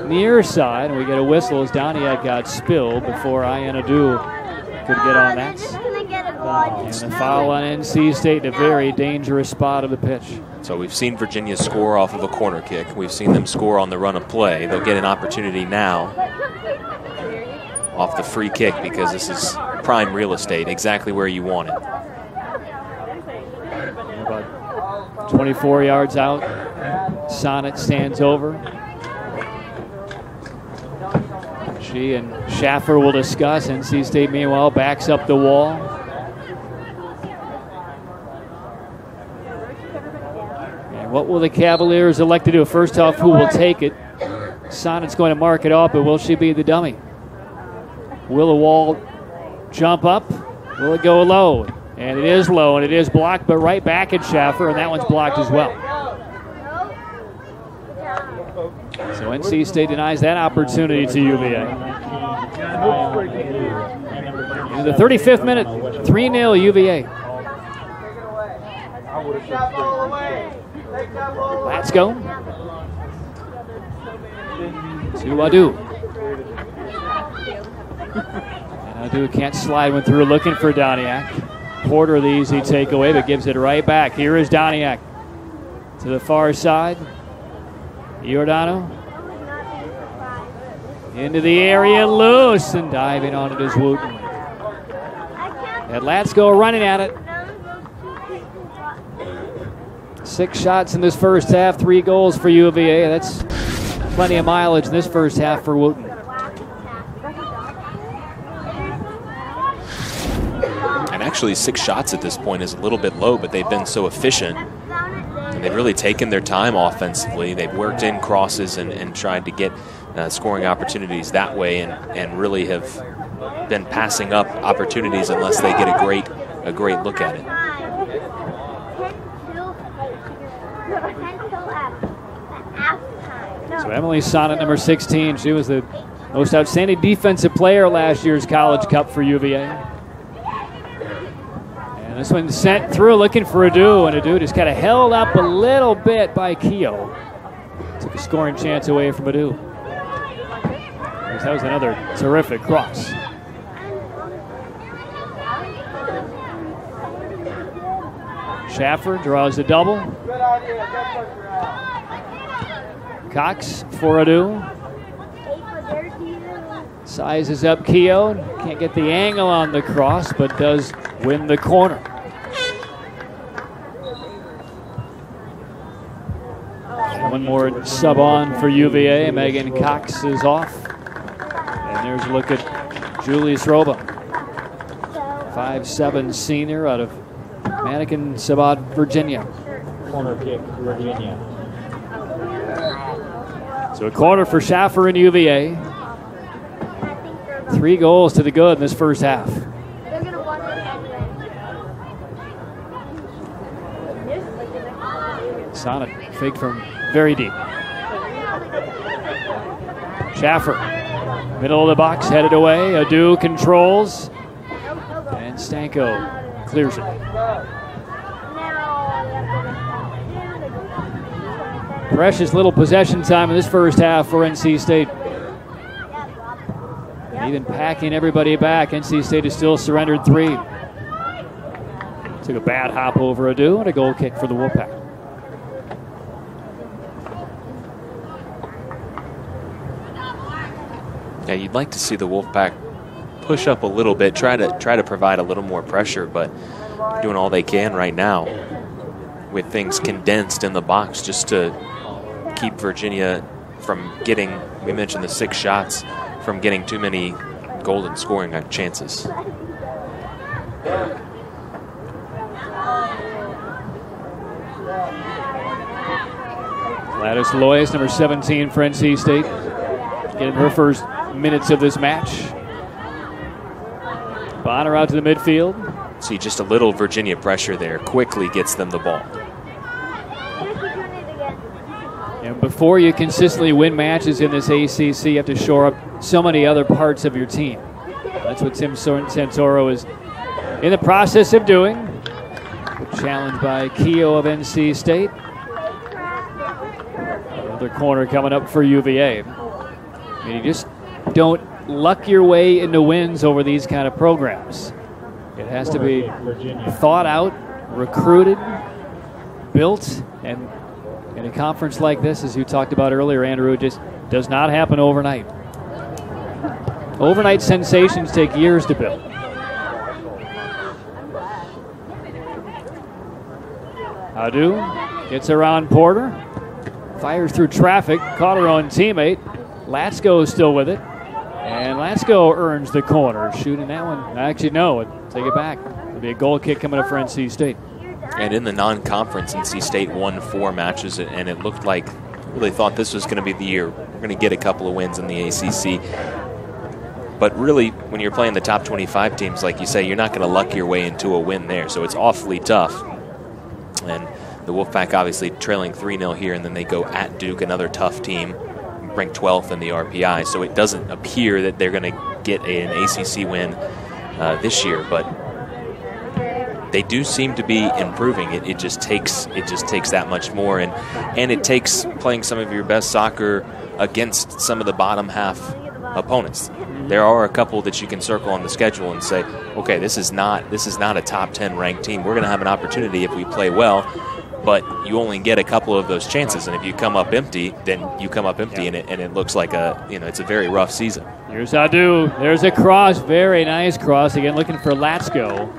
near side, and we get a whistle as Doniak got spilled before Ianadu could get on that. And the foul on NC State in a very dangerous spot of the pitch. So we've seen Virginia score off of a corner kick. We've seen them score on the run of play. They'll get an opportunity now off the free kick because this is prime real estate, exactly where you want it. About 24 yards out. Sonnet stands over. She and Schaffer will discuss. NC State, meanwhile, backs up the wall. And what will the Cavaliers elect to do? First off, who will take it? Sonnet's going to mark it off, but will she be the dummy? Will the wall jump up? Will it go low? And it is low, and it is blocked, but right back at Schaffer, and that one's blocked as well. So NC State denies that opportunity to UVA. In the 35th minute, 3-0 UVA. Let's go. To Adu. And Adu can't slide one through, looking for Doniak. Porter the easy takeaway, but gives it right back. Here is Doniak to the far side. Giordano into the area, loose, and diving on it is Wooten. And Latsko running at it. 6 shots in this first half, 3 goals for UVA. That's plenty of mileage in this first half for Wooten. And actually 6 shots at this point is a little bit low, but they've been so efficient. And they've really taken their time offensively. They've worked in crosses and tried to get scoring opportunities that way, and really have been passing up opportunities unless they get a great look at it. So Emily Sonnet, number 16, she was the most outstanding defensive player last year's College Cup for UVA. And this one sent through looking for Adu, and Adu just kind of held up a little bit by Keogh. Took a scoring chance away from Adu. That was another terrific cross. Schaffer draws a double. Cox for Adu. Sizes up Keogh. Can't get the angle on the cross, but does win the corner. One more sub on for UVA. Megan Cox is off. And there's a look at Julius Roba. 5'7" senior out of Mannequin Sabat, Virginia. Corner kick, Virginia. So a corner for Schaffer and UVA. 3 goals to the good in this first half. Sonnet fake from very deep. Schaffer, middle of the box, headed away. Adu controls. And Stanko clears it. Precious little possession time in this first half for NC State. Even packing everybody back, NC State has still surrendered 3. Took a bad hop over Adu and a goal kick for the Wolfpack. Yeah, you'd like to see the Wolfpack push up a little bit, try to provide a little more pressure, but doing all they can right now with things condensed in the box just to keep Virginia from getting, we mentioned the 6 shots, from getting too many golden scoring chances. Gladys Loyes, number 17 for NC State, getting her first minutes of this match. Bonner out to the midfield. See just a little Virginia pressure there, quickly gets them the ball. And before you consistently win matches in this ACC, you have to shore up so many other parts of your team. That's what Tim Santoro is in the process of doing. Good challenge by Keogh of NC State. Another corner coming up for UVA. I mean, you just don't luck your way into wins over these kind of programs. It has to be thought out, recruited, built, and in a conference like this, as you talked about earlier, Andrew, it just does not happen overnight. Overnight sensations take years to build. Adu gets around Porter, fires through traffic, caught her own teammate. Latsko is still with it, and Latsko earns the corner, shooting that one. Actually, no, take it back. It'll be a goal kick coming up for NC State. And in the non-conference, NC State won 4 matches, and it looked like really thought this was going to be the year. We're going to get a couple of wins in the ACC. But really, when you're playing the top 25 teams, like you say, you're not going to luck your way into a win there. So it's awfully tough. And the Wolfpack obviously trailing 3-0 here, and then they go at Duke, another tough team, ranked 12th in the RPI. So it doesn't appear that they're going to get an ACC win this year. But they do seem to be improving. It just takes that much more, and it takes playing some of your best soccer against some of the bottom half opponents. There are a couple that you can circle on the schedule and say, okay, this is not a top 10 ranked team. We're going to have an opportunity if we play well, but you only get a couple of those chances, and if you come up empty, then you come up empty, and it looks like it's a very rough season. Here's Adu. There's a cross, very nice cross again, looking for Latsko.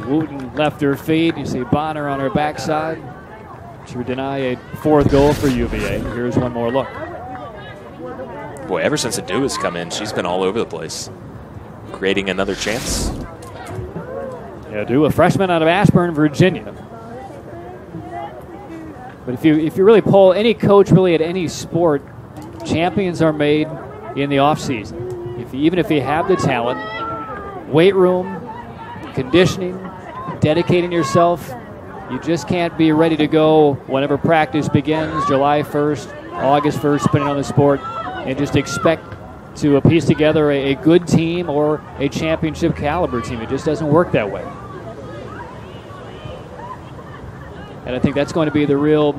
Wooten left her feet. You see Bonner on her backside to deny a 4th goal for UVA. Here's one more look. Boy, ever since Adu has come in, she's been all over the place, creating another chance. Yeah, Adu, a freshman out of Ashburn, Virginia. But if you really poll any coach really at any sport, champions are made in the offseason. Even if you have the talent, weight room, conditioning, dedicating yourself, you just can't be ready to go whenever practice begins, July 1st, August 1st, depending on the sport, and just expect to piece together a good team or a championship caliber team. It just doesn't work that way. And I think that's going to be the real,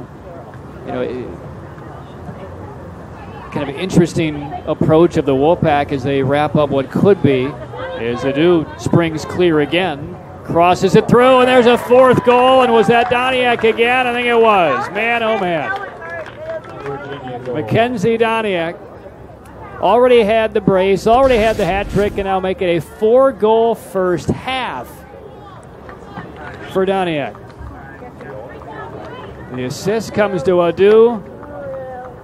kind of interesting approach of the Wolfpack as they wrap up what could be. As Adu springs clear again, crosses it through, and there's a 4th goal. And was that Doniak again? I think it was. Man, oh man. Mackenzie Doniak already had the brace, already had the hat trick, and now make it a 4-goal first half for Doniak. The assist comes to Adu.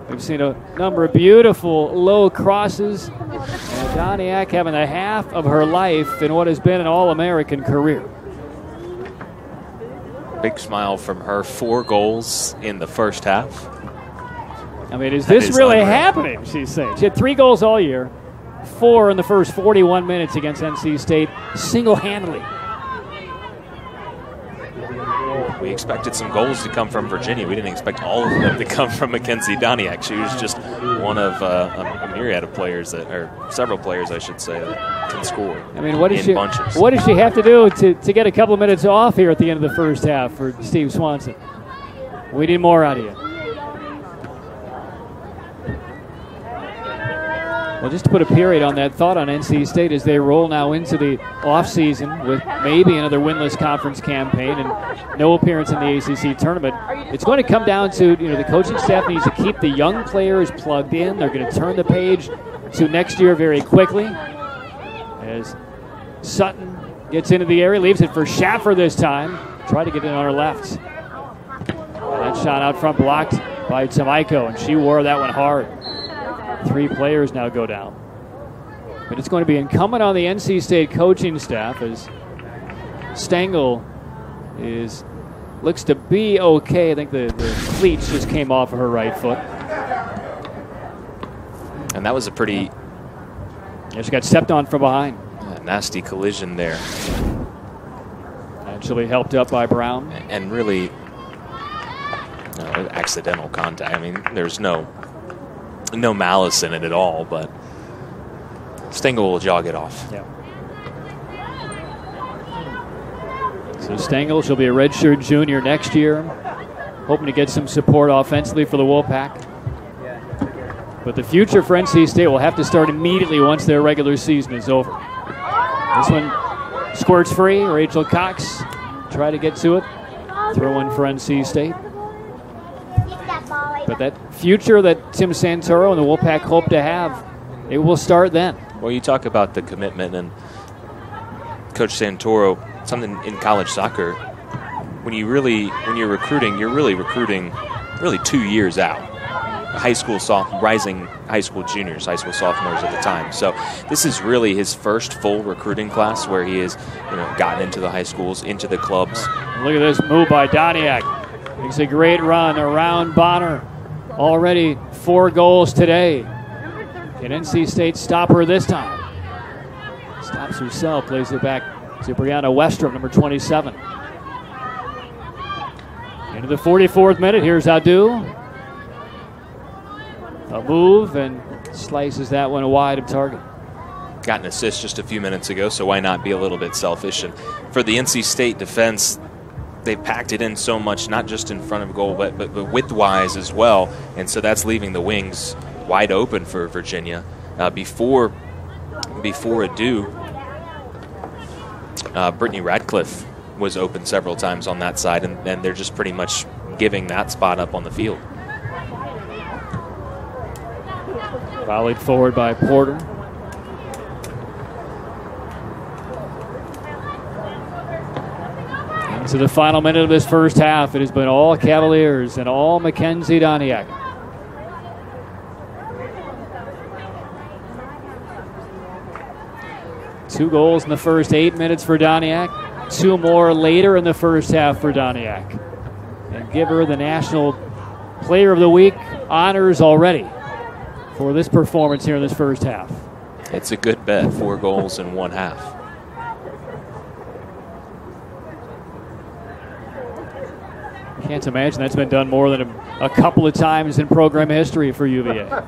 We've seen a number of beautiful low crosses. And Doniak having the half of her life in what has been an All-American career. Big smile from her. 4 goals in the first half. I mean, is this really happening, she's saying. She had 3 goals all year, 4 in the first 41 minutes against NC State, single-handedly. We expected some goals to come from Virginia. We didn't expect all of them to come from Mackenzie Doniak. She was just one of a myriad of players or several players, I should say, that can score. I mean, what does she have to do to get a couple of minutes off here at the end of the first half for Steve Swanson? We need more out of you. Well, just to put a period on that thought on NC State as they roll now into the offseason with maybe another winless conference campaign and no appearance in the ACC tournament, it's going to come down to, the coaching staff needs to keep the young players plugged in. They're going to turn the page to next year very quickly as Sutton gets into the area, leaves it for Schaffer this time. Try to get it on her left. That shot out front blocked by Tamaiko, and she wore that one hard. 3 players now go down. But it's going to be incumbent on the NC State coaching staff as Stengel looks to be okay. I think the cleats just came off of her right foot. And that was a pretty... Yeah, she got stepped on from behind. Nasty collision there. And she'll be helped up by Brown. And really, accidental contact. I mean, there's no malice in it at all, but Stengel will jog it off. Yeah. So Stengel, she'll be a redshirt junior next year, hoping to get some support offensively for the Wolfpack. But the future for NC State will have to start immediately once their regular season is over. This one squirts free. Rachel Cox try to get to it. Throw in for NC State. But that future that Tim Santoro and the Wolfpack hope to have, it will start then. Well, you talk about the commitment, and Coach Santoro, something in college soccer, when you're recruiting, you're really recruiting 2 years out. Rising high school juniors, high school sophomores at the time. So this is really his first full recruiting class where he has, gotten into the high schools, into the clubs. Look at this move by Doniak. Makes a great run around Bonner. Already 4 goals today. Can NC State stop her this time? Stops herself, plays it back to Brianna Westrom, number 27. Into the 44th minute, here's Adu. A move and slices that one wide of target. Got an assist just a few minutes ago, so why not be a little bit selfish? And for the NC State defense, they've packed it in so much, not just in front of goal, but width-wise as well. And so that's leaving the wings wide open for Virginia. Before Adu, Brittany Radcliffe was open several times on that side, and they're just pretty much giving that spot up on the field. Volleyed forward by Porter. Into the final minute of this first half, it has been all Cavaliers and all Mackenzie Doniak. Two goals in the first 8 minutes for Doniak. 2 more later in the first half for Doniak. And give her the National Player of the Week honors already for this performance here in this first half. It's a good bet, 4 goals in 1 half. Can't imagine that's been done more than a couple of times in program history for UVA.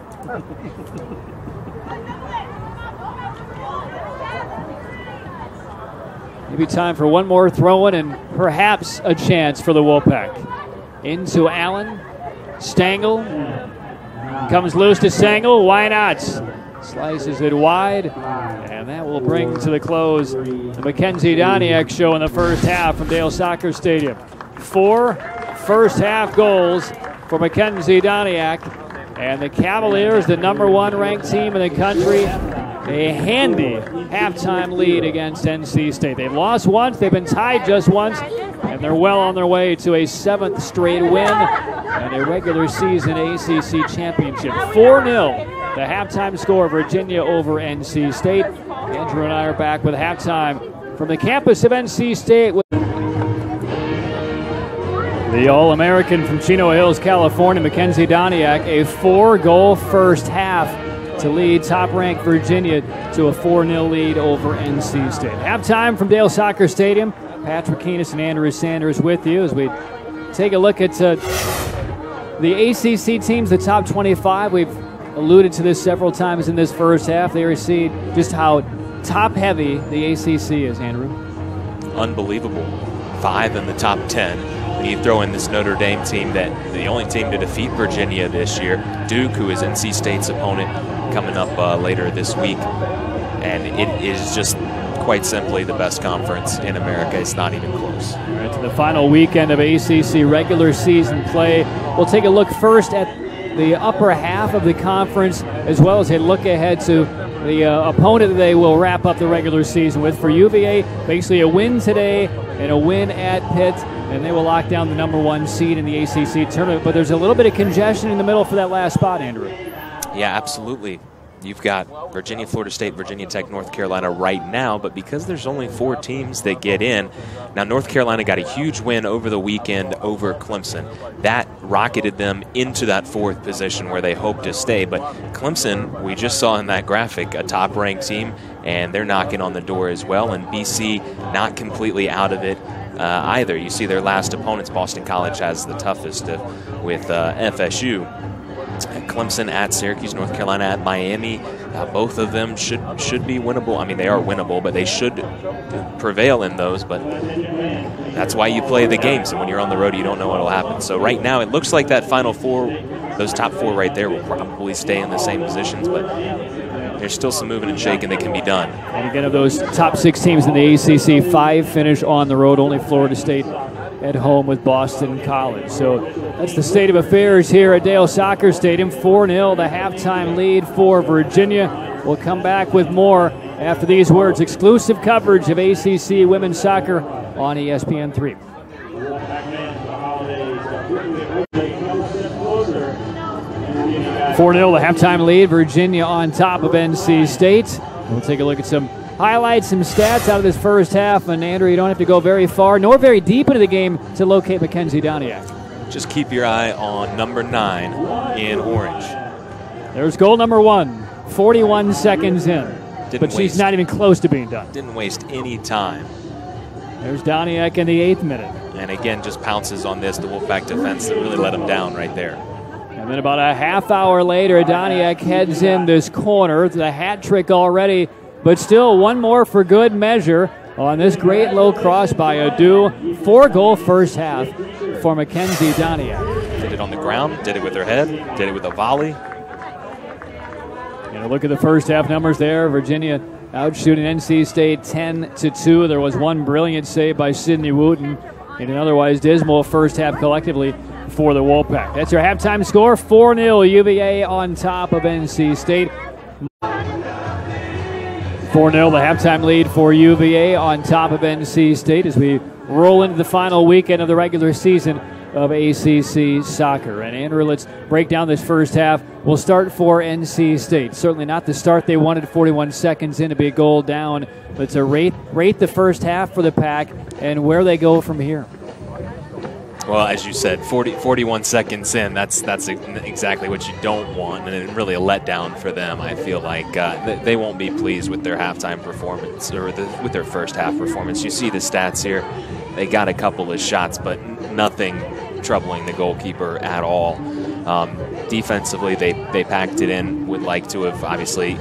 Maybe time for one more throw-in and perhaps a chance for the Wolfpack. Into Allen. Stengel. Comes loose to Stengel. Why not? Slices it wide. And that will bring to the close the Mackenzie Doniak show in the first half from Dale Soccer Stadium. 4 first-half goals for Mackenzie Doniak. And the Cavaliers, the #1 ranked team in the country, a handy halftime lead against NC State. They've lost once, they've been tied just once, and they're well on their way to a 7th straight win and a regular season ACC championship. 4-0, the halftime score, Virginia over NC State. Andrew and I are back with halftime from the campus of NC State. The All-American from Chino Hills, California, Mackenzie Doniak, a 4-goal first half to lead top-ranked Virginia to a 4-0 lead over NC State. Halftime from Dale Soccer Stadium. Patrick Keenis and Andrew Sanders with you as we take a look at the ACC teams, the top 25. We've alluded to this several times in this first half. They see just how top-heavy the ACC is, Andrew. Unbelievable. 5 in the top 10. When you throw in this Notre Dame team, that the only team to defeat Virginia this year, Duke, who is NC State's opponent, coming up later this week. And it is just quite simply the best conference in America. It's not even close. All right, to the final weekend of ACC regular season play. We'll take a look first at the upper half of the conference, as well as a look ahead to the opponent that they will wrap up the regular season with. For UVA, basically a win today and a win at Pitt, and they will lock down the #1 seed in the ACC tournament. But there's a little bit of congestion in the middle for that last spot, Andrew. Yeah, absolutely. You've got Virginia, Florida State, Virginia Tech, North Carolina right now, but because there's only 4 teams that get in, now North Carolina got a huge win over the weekend over Clemson. That rocketed them into that 4th position where they hope to stay, but Clemson, we just saw in that graphic, a top-ranked team, and they're knocking on the door as well, and BC not completely out of it either. You see their last opponents, Boston College has the toughest with FSU. Clemson at Syracuse, North Carolina at Miami, Both of them should be winnable. I mean, they are winnable, but they should prevail in those. But that's why you play the games. And when you're on the road, you don't know what will happen. So right now, it looks like that Final Four, those top 4 right there, will probably stay in the same positions. But there's still some moving and shaking that can be done. And again, of those top 6 teams in the ACC, 5 finish on the road. Only Florida State at home with Boston College. So that's the state of affairs here at Dale Soccer Stadium. 4-0, the halftime lead for Virginia. We'll come back with more after these words. Exclusive coverage of ACC women's soccer on ESPN3. 4-0, the halftime lead. Virginia on top of NC State. We'll take a look at some highlights, some stats out of this first half. And Andrew, you don't have to go very far nor very deep into the game to locate Mackenzie Doniak. Just keep your eye on number 9 in orange. There's goal number 1, 41 seconds in. But she's not even close to being done. Didn't waste any time. There's Doniak in the 8th minute. And again, just pounces on this, the Wolfpack defense that really let him down right there. And then about a half hour later, Doniak heads in this corner. The hat trick already, but still one more for good measure on this great low cross by Adu. 4-goal first half for Mackenzie Doniak. Did it on the ground, did it with her head, did it with a volley. And a look at the first half numbers there. Virginia out shooting NC State 10-2. There was one brilliant save by Sydney Wooten in an otherwise dismal first half collectively for the Wolfpack. That's your halftime score, 4-0 UVA on top of NC State. 4-0, the halftime lead for UVA on top of NC State as we roll into the final weekend of the regular season of ACC soccer. And Andrew, let's break down this first half. We'll start for NC State. Certainly not the start they wanted, 41 seconds in to be a goal down. But to rate the first half for the Pack and where they go from here. Well, as you said, 41 seconds in, that's exactly what you don't want, and really a letdown for them. I feel like they won't be pleased with their halftime performance or with their first half performance. You see the stats here. They got a couple of shots, but nothing troubling the goalkeeper at all. Defensively, they packed it in. Would like to have, obviously,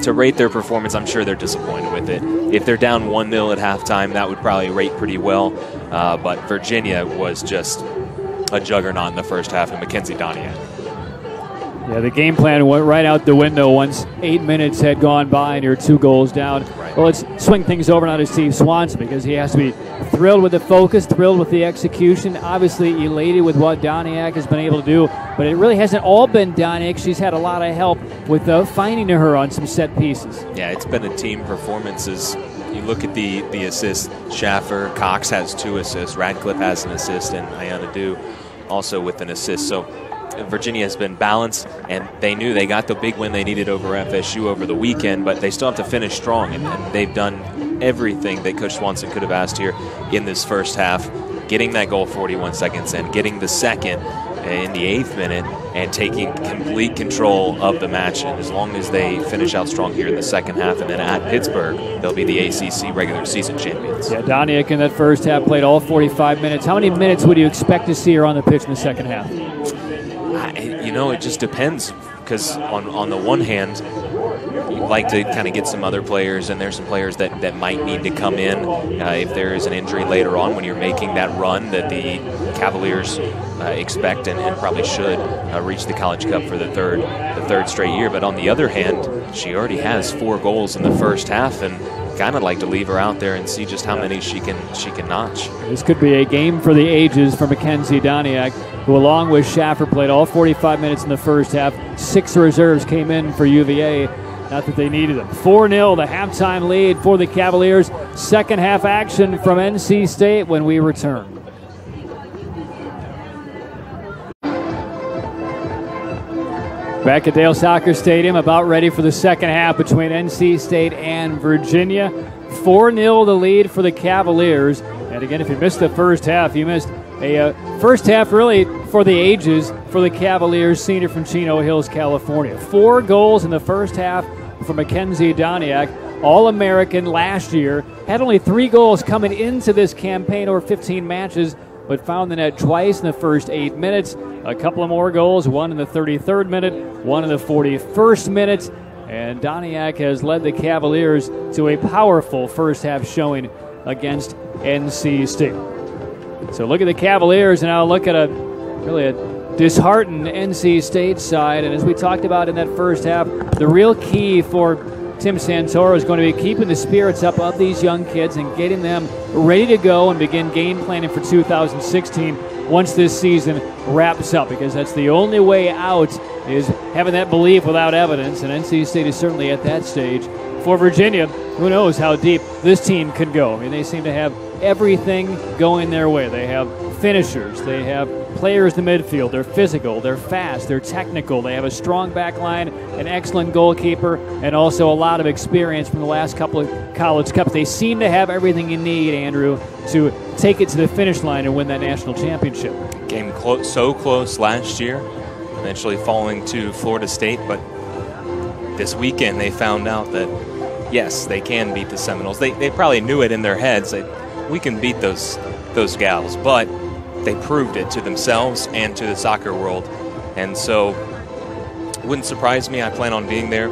to rate their performance, I'm sure they're disappointed with it. If they're down 1-0 at halftime, that would probably rate pretty well. But Virginia was just a juggernaut in the first half, and Mackenzie Doniak. Yeah, the game plan went right out the window once 8 minutes had gone by and you're 2 goals down. Right. Well, let's swing things over now to Steve Swanson because he has to be thrilled with the focus, thrilled with the execution, obviously elated with what Doniak has been able to do. But it really hasn't all been Doniak. She's had a lot of help with finding her on some set pieces. Yeah, it's been a team performance. You look at the assists. Schaffer, Cox has 2 assists. Radcliffe has an assist, and Ayana Du also with an assist. So Virginia has been balanced, and they knew they got the big win they needed over FSU over the weekend, but they still have to finish strong, and they've done everything that Coach Swanson could have asked here in this first half, getting that goal 41 seconds in, getting the second in the 8th minute, and taking complete control of the match. And as long as they finish out strong here in the second half and then at Pittsburgh, they'll be the ACC regular season champions. Yeah, Doniak in that first half played all 45 minutes. How many minutes would you expect to see her on the pitch in the second half? It just depends, because on the one hand, you'd like to kind of get some other players, and there's some players that might need to come in if there is an injury later on when you're making that run that the Cavaliers expect and probably should reach the College Cup for the third straight year. But on the other hand, she already has 4 goals in the first half, and kind of like to leave her out there and see just how many she can notch. This could be a game for the ages for Mackenzie Doniak, who along with Schaffer played all 45 minutes in the first half. 6 reserves came in for UVA. Not that they needed them. 4-0, the halftime lead for the Cavaliers. Second half action from NC State when we return. Back at Dale Soccer Stadium, about ready for the second half between NC State and Virginia. 4-0 the lead for the Cavaliers. And again, if you missed the first half, you missed a first half really for the ages for the Cavaliers, senior from Chino Hills, California. 4 goals in the first half for Mackenzie Doniak, All-American last year. Had only 3 goals coming into this campaign over 15 matches, but found the net twice in the first 8 minutes. A couple of more goals, one in the 33rd minute, one in the 41st minute. And Doniak has led the Cavaliers to a powerful first half showing against NC State. So look at the Cavaliers, and now look at a disheartened NC State side. And as we talked about in that first half, the real key for Tim Santoro is going to be keeping the spirits up of these young kids and getting them ready to go and begin game planning for 2016 once this season wraps up, because that's the only way out, is having that belief without evidence, and NC State is certainly at that stage. For Virginia, who knows how deep this team can go. I mean, they seem to have everything going their way. They have finishers, they have players in the midfield, they're physical, they're fast, they're technical, they have a strong back line, an excellent goalkeeper, and also a lot of experience from the last couple of college cups. They seem to have everything you need, Andrew, to take it to the finish line and win that national championship. Game so close last year, eventually falling to Florida State, but this weekend they found out that, yes, they can beat the Seminoles. They probably knew it in their heads that we can beat those gals, but they proved it to themselves and to the soccer world. And so it wouldn't surprise me. I plan on being there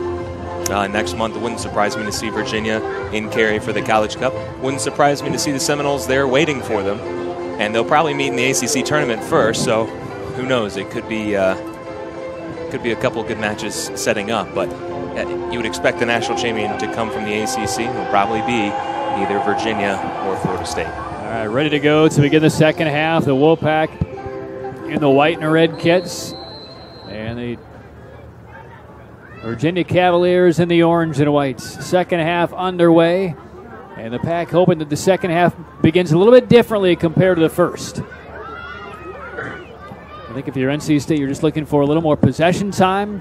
next month. It wouldn't surprise me to see Virginia in Cary for the College Cup. Wouldn't surprise me to see the Seminoles there waiting for them. And they'll probably meet in the ACC tournament first, so who knows? It could be a couple good matches setting up, but you would expect the national champion to come from the ACC. It will probably be either Virginia or Florida State. All right, ready to go to begin the second half. The Wolfpack in the white and red kits, and the Virginia Cavaliers in the orange and whites. Second half underway, and the Pack hoping that the second half begins a little bit differently compared to the first. I think if you're NC State, you're just looking for a little more possession time,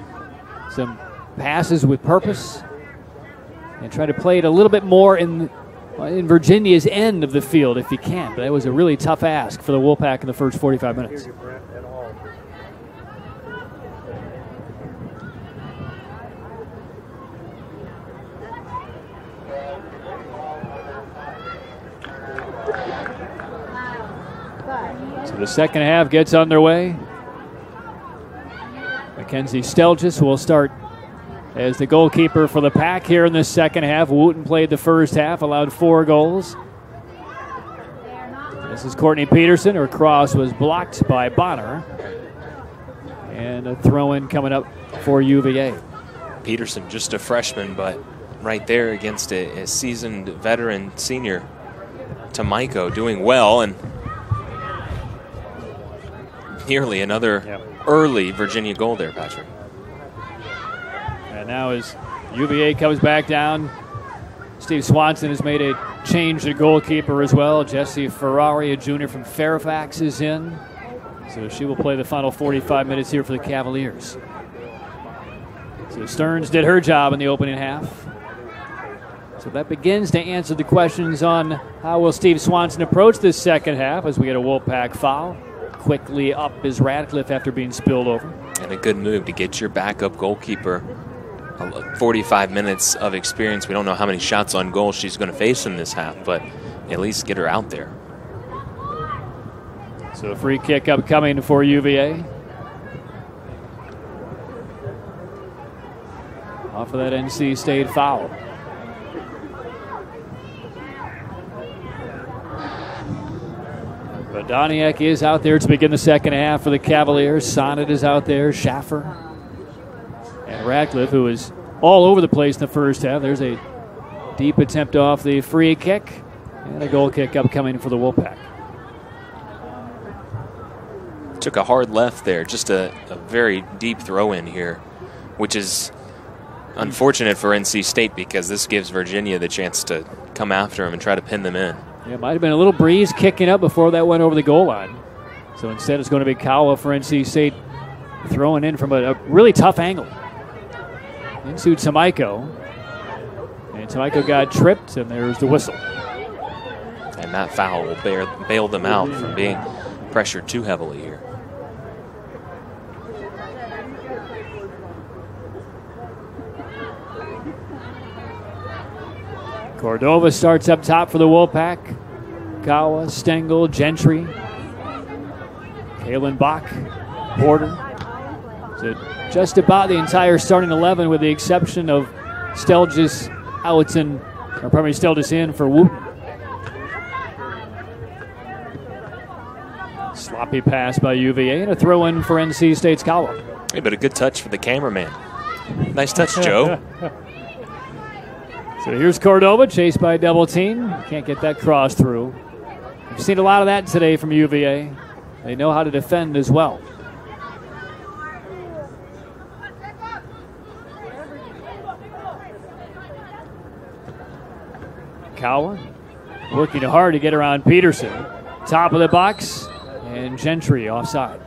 some passes with purpose, and try to play it a little bit more in Virginia's end of the field if you can. But that was a really tough ask for the Wolfpack in the first 45 minutes. So the second half gets underway. Mackenzie Stelgis will start as the goalkeeper for the Pack here in the second half. Wooten played the first half, allowed 4 goals. This is Courtney Peterson. Her cross was blocked by Bonner. And a throw-in coming up for UVA. Peterson, just a freshman, but right there against a seasoned veteran senior, Tamaiko, doing well, and nearly another early Virginia goal there, Patrick. And now as UVA comes back down, Steve Swanson has made a change to goalkeeper as well. Jessie Ferrari, a junior from Fairfax, is in. So she will play the final 45 minutes here for the Cavaliers. So Stearns did her job in the opening half. So that begins to answer the questions on how will Steve Swanson approach this second half as we get a Wolfpack foul. Quickly up is Radcliffe after being spilled over. And a good move to get your backup goalkeeper 45 minutes of experience. We don't know how many shots on goal she's going to face in this half, but at least get her out there. So a free kick upcoming for UVA. Off of that NC State foul. But Doniak is out there to begin the second half for the Cavaliers. Sonnet is out there, Schaffer. And Radcliffe, who was all over the place in the first half. There's a deep attempt off the free kick. And a goal kick upcoming for the Wolfpack. Took a hard left there. Just a very deep throw in here, which is unfortunate for NC State because this gives Virginia the chance to come after them and try to pin them in. Yeah, it might have been a little breeze kicking up before that went over the goal line. So instead it's going to be Kawa for NC State throwing in from a really tough angle. Into Tamaiko. And Tamaiko got tripped, and there's the whistle. And that foul will bail them out from being pressured too heavily here. Cordova starts up top for the Wolfpack. Kawa, Stengel, Gentry. Kalen Bach, Porter. So just about the entire starting 11 with the exception of Stelgis out in, or probably Stelgis in for Wooten. Sloppy pass by UVA and a throw in for NC State's Cowell. Hey, but a good touch for the cameraman. Nice touch, Joe. So here's Cordova, chased by a double team. Can't get that cross through. We've seen a lot of that today from UVA. They know how to defend as well. Cowell working hard to get around Peterson. Top of the box, and Gentry offside.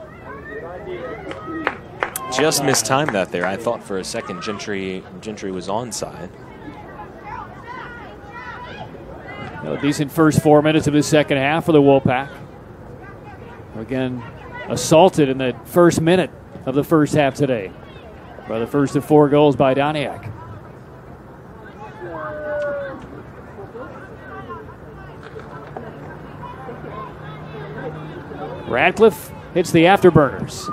Just mistimed that there. I thought for a second Gentry was onside. A decent first 4 minutes of the second half for the Wolfpack. Again, assaulted in the first minute of the first half today by the first of 4 goals by Doniak. Radcliffe hits the afterburners.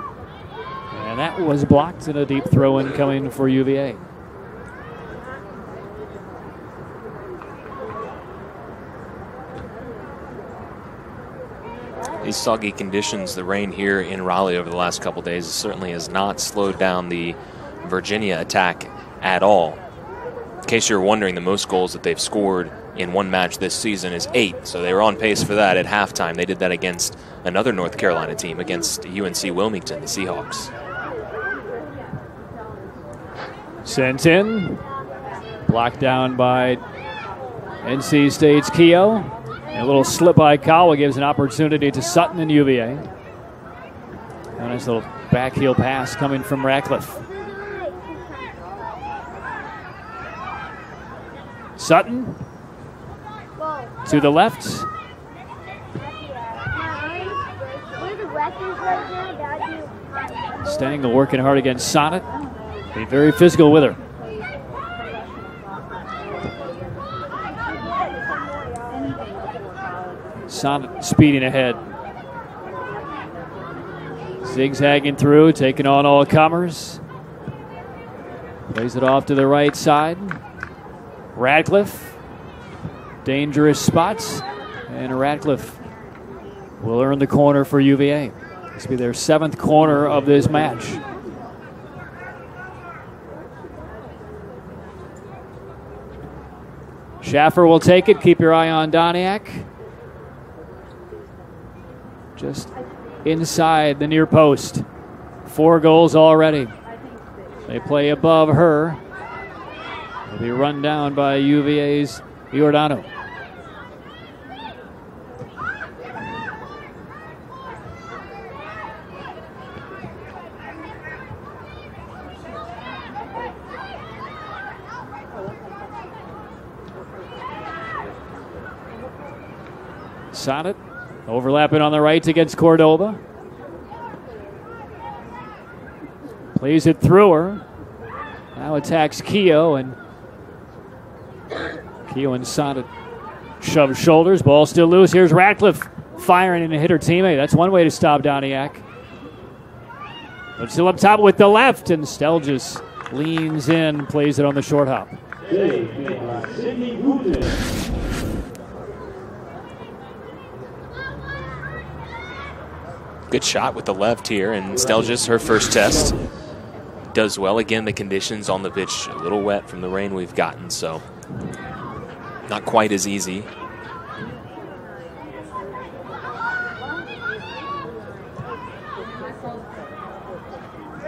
And that was blocked, and a deep throw-in coming for UVA. These soggy conditions, the rain here in Raleigh over the last couple days certainly has not slowed down the Virginia attack at all. In case you're wondering, the most goals that they've scored in one match this season is 8, so they were on pace for that at halftime. They did that against another North Carolina team, against UNC Wilmington, the Seahawks. Sent in, blocked down by NC State's Keogh. And a little slip by Cowell gives an opportunity to Sutton and UVA. A nice little backheel pass coming from Radcliffe. Sutton to the left. Stengel working hard against Sonnet. Be very physical with her. Sonnet speeding ahead. Zigzagging through, taking on all comers. Plays it off to the right side. Radcliffe. Dangerous spots. And Radcliffe will earn the corner for UVA. This will be their 7th corner of this match. Schaffer will take it. Keep your eye on Doniak. Just inside the near post. 4 goals already. They play above her. They'll be run down by UVA's Giordano. Sonnet overlapping on the right against Cordova. Plays it through her. Now attacks Keogh, and Keogh and Sonnet shove shoulders. Ball still loose. Here's Radcliffe firing and hit her teammate. That's one way to stop Doniak. But still up top with the left, and Stelgis leans in, plays it on the short hop. Good shot with the left here, and Stelgis, her first test, does well. Again, the conditions on the pitch a little wet from the rain we've gotten, so not quite as easy.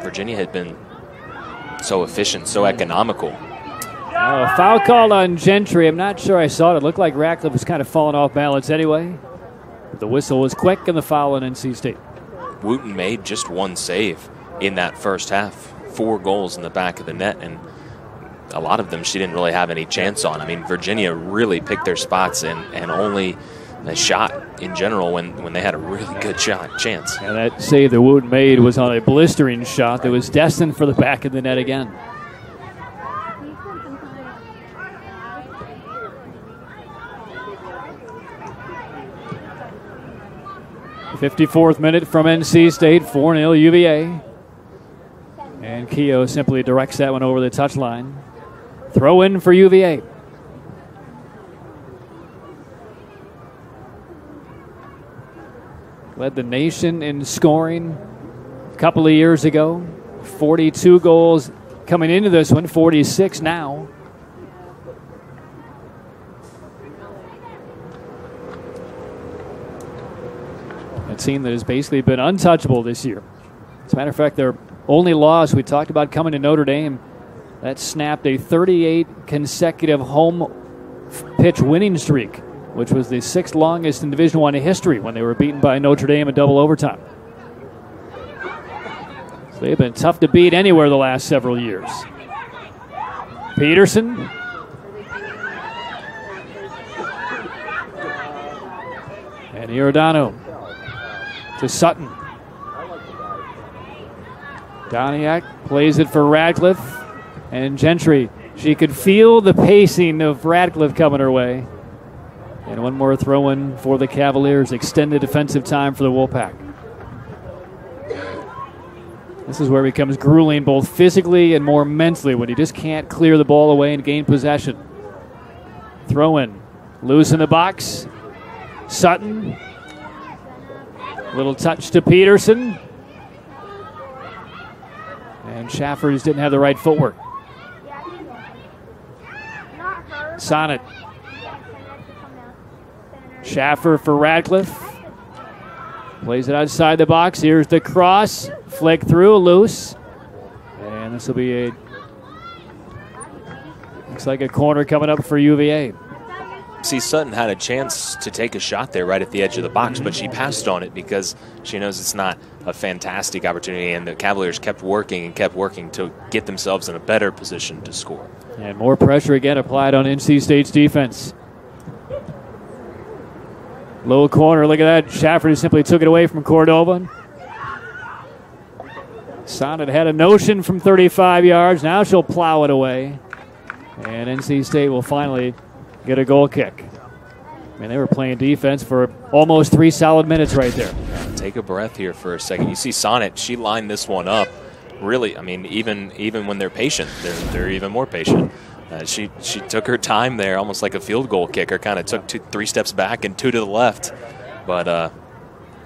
Virginia had been so efficient, so economical. A foul call on Gentry. I'm not sure I saw it. It looked like Radcliffe was kind of falling off balance anyway. But the whistle was quick, and the foul on NC State. Wooten made just 1 save in that first half. 4 goals in the back of the net, and a lot of them she didn't really have any chance on. I mean, Virginia really picked their spots and only a shot in general when they had a really good chance. And that save that Wooten made was on a blistering shot that was destined for the back of the net again. 54th minute from NC State, 4-0 UVA. And Keogh simply directs that one over the touchline. Throw in for UVA. Led the nation in scoring a couple of years ago. 42 goals coming into this one, 46 now. A team that has basically been untouchable this year. As a matter of fact, their only loss we talked about coming to Notre Dame, that snapped a 38 consecutive home pitch winning streak, which was the 6th longest in Division I history when they were beaten by Notre Dame in double overtime. So they've been tough to beat anywhere the last several years. Peterson. And Giordano to Sutton. Doniak plays it for Radcliffe. And Gentry, she could feel the pacing of Radcliffe coming her way. And one more throw-in for the Cavaliers. Extended defensive time for the Wolfpack. This is where it becomes grueling both physically and more mentally when you just can't clear the ball away and gain possession. Throw-in. Loose in the box. Sutton. Little touch to Peterson. And Schaffer just didn't have the right footwork. Sonnet. Schaffer for Radcliffe. Plays it outside the box. Here's the cross. Flick through, loose. And this will be a... looks like a corner coming up for UVA. See, Sutton had a chance to take a shot there right at the edge of the box, but she passed on it because she knows it's not a fantastic opportunity, and the Cavaliers kept working to get themselves in a better position to score. And more pressure again applied on NC State's defense. Low corner, look at that. Schaffer simply took it away from Cordova. Sonnet had a notion from 35 yards. Now she'll plow it away. And NC State will finally get a goal kick. I mean, they were playing defense for almost 3 solid minutes right there. Take a breath here for a second. You see Sonnet, she lined this one up. Really, I mean, even when they're patient, they're even more patient. She took her time there, almost like a field goal kicker. Kind of took 3 steps back and 2 to the left. But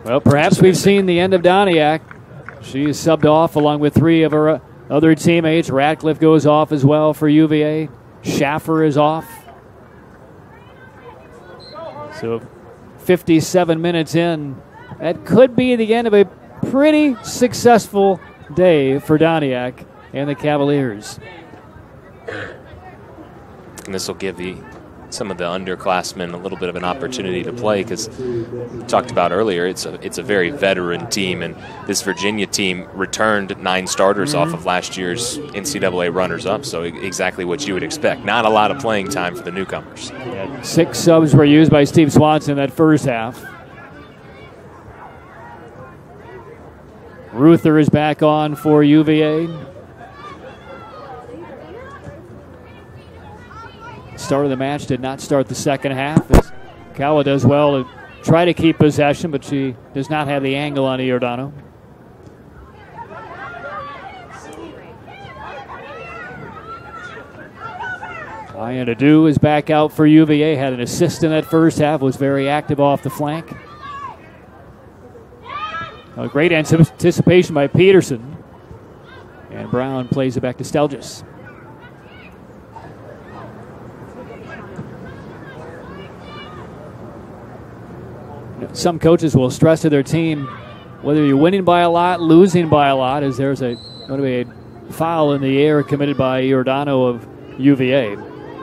well, perhaps we've seen the end of Doniak. She is subbed off along with 3 of her other teammates. Radcliffe goes off as well for UVA. Schaffer is off. So 57 minutes in, that could be the end of a pretty successful day for Doniak and the Cavaliers. And this will give some of the underclassmen a little bit of an opportunity to play, because we talked about earlier, it's a very veteran team, and this Virginia team returned 9 starters off of last year's NCAA runners-up, so exactly what you would expect. Not a lot of playing time for the newcomers. Yeah, 6 subs were used by Steve Swanson that first half. Ruther is back on for UVA. Start of the match did not start the second half. Kawa does well to try to keep possession, but she does not have the angle on Giordano. Ian Adu is back out for UVA. Had an assist in that first half. Was very active off the flank. A great anticipation by Peterson. And Brown plays it back to Stelgis. Some coaches will stress to their team, whether you're winning by a lot, losing by a lot, as there's going to be a foul in the air committed by Giordano of UVA.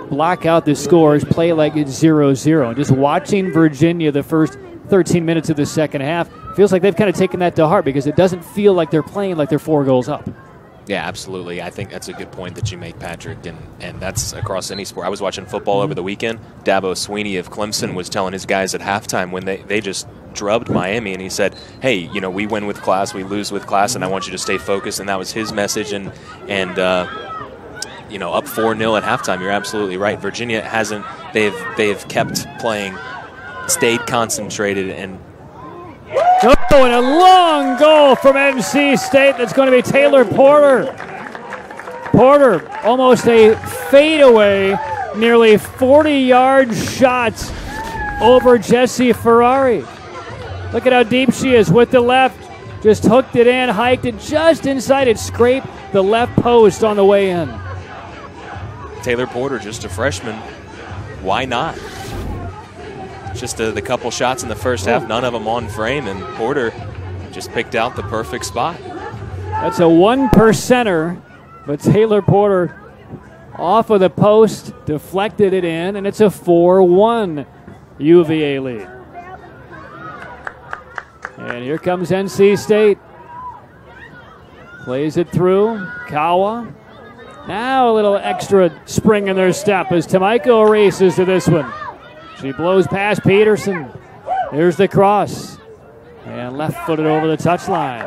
Block out the scores, play like it's 0-0. And just watching Virginia the first 13 minutes of the second half, feels like they've kind of taken that to heart, because it doesn't feel like they're playing like they're 4 goals up. Yeah, absolutely. I think that's a good point that you make, Patrick, and that's across any sport. I was watching football over the weekend. Dabo Sweeney of Clemson was telling his guys at halftime when they just drubbed Miami, and he said, hey, we win with class, we lose with class, and I want you to stay focused, and that was his message. And up 4-0 at halftime, you're absolutely right. Virginia hasn't, they've kept playing, stayed concentrated, and Oh, and a long goal from NC State. That's going to be Taylor Porter. Porter, almost a fadeaway, nearly 40-yard shot over Jessie Ferrari. Look at how deep she is with the left. Just hooked it in, hiked it just inside it, scraped the left post on the way in. Taylor Porter, just a freshman. Why not? Just the couple shots in the first half, none of them on frame, and Porter just picked out the perfect spot. That's a 1%er, but Taylor Porter off of the post, deflected it in, and it's a 4-1 UVA lead. And here comes NC State. Plays it through. Kawa. Now a little extra spring in their step as Tamaiko races to this one. She blows past Peterson. Here's the cross. And left-footed over the touchline.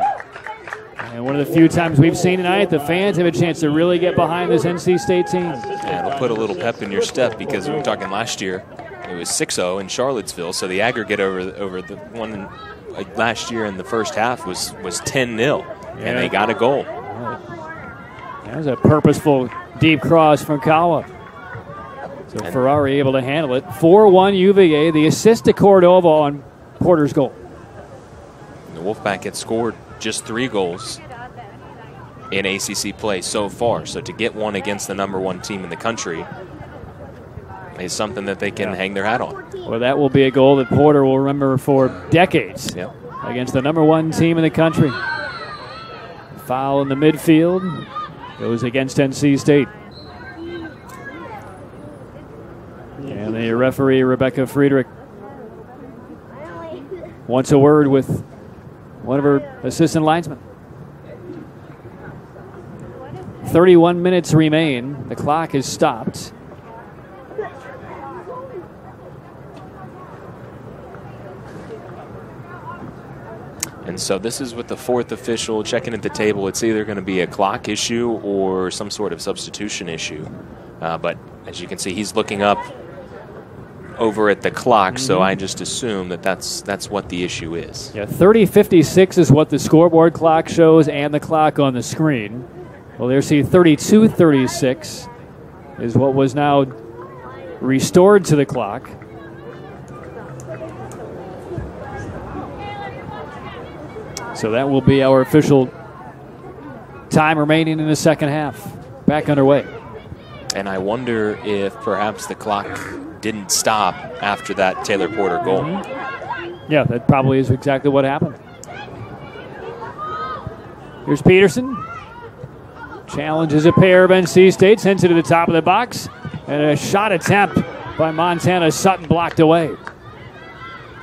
And one of the few times we've seen tonight, the fans have a chance to really get behind this NC State team. Yeah, it'll put a little pep in your step because we were talking last year. It was 6-0 in Charlottesville, so the aggregate over the one last year in the first half was 10-0, and they got a goal. That was a purposeful deep cross from Kawa. So Ferrari able to handle it. 4-1 UVA, the assist to Cordova on Porter's goal. The Wolfpack had scored just 3 goals in ACC play so far, so to get one against the #1 team in the country is something that they can hang their hat on. Well, that will be a goal that Porter will remember for decades against the #1 team in the country. Foul in the midfield goes against NC State. And the referee, Rebecca Friedrich, wants a word with one of her assistant linesmen. 31 minutes remain. The clock is stopped. And so this is with the 4th official checking at the table. It's either going to be a clock issue or some sort of substitution issue. But as you can see, he's looking up over at the clock, so I just assume that that's what the issue is. Yeah, 30:56 is what the scoreboard clock shows and the clock on the screen. Well, there's the 32:36 is what was now restored to the clock. So that will be our official time remaining in the second half. Back underway. And I wonder if perhaps the clock didn't stop after that Taylor Porter goal. Yeah, that probably is exactly what happened. Here's Peterson. Challenges a pair of NC State, sends it to the top of the box, and a shot attempt by Montana Sutton blocked away.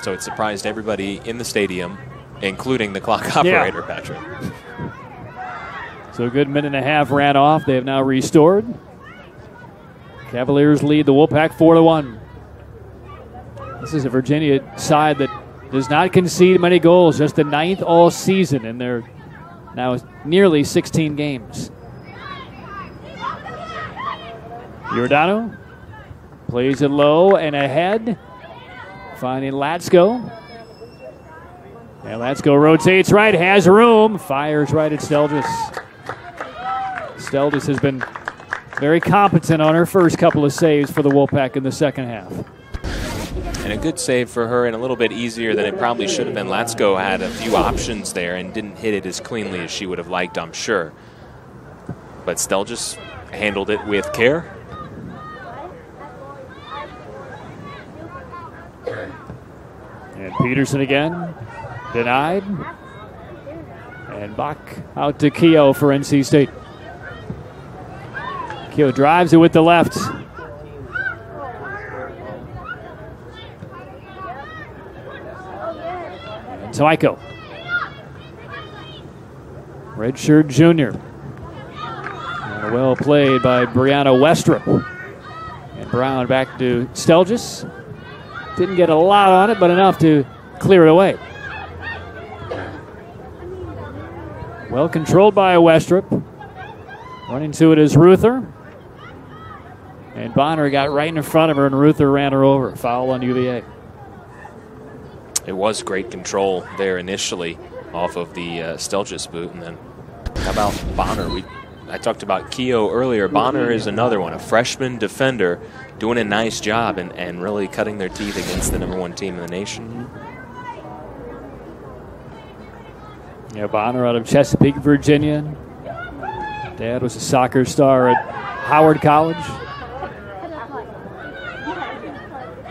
So it surprised everybody in the stadium, including the clock operator, Patrick. So a good minute and a half ran off. They have now restored. Cavaliers lead the Wolfpack 4-1. This is a Virginia side that does not concede many goals, just the 9th all season in their now nearly 16 games. Giordano plays it low and ahead, finding Latsko. And Latsko rotates right, has room, fires right at Stelgis. Stelgis has been very competent on her first couple of saves for the Wolfpack in the second half. And a good save for her and a little bit easier than it probably should have been. Latsko had a few options there and didn't hit it as cleanly as she would have liked, I'm sure. But Stelgis handled it with care. And Peterson again, denied. And Bach out to Keogh for NC State. Keogh drives it with the left. And Tamaiko. Redshirt junior. And well played by Brianna Westrup. And Brown back to Stelgis. Didn't get a lot on it, but enough to clear it away. Well controlled by Westrup. Running to it is Ruther. And Bonner got right in front of her, and Ruther ran her over. Foul on UVA. It was great control there initially off of the Stelgis boot. And then how about Bonner? I talked about Keogh earlier. Bonner is another one, a freshman defender doing a nice job and really cutting their teeth against the #1 team in the nation. Yeah, Bonner out of Chesapeake, Virginia. Dad was a soccer star at Howard College.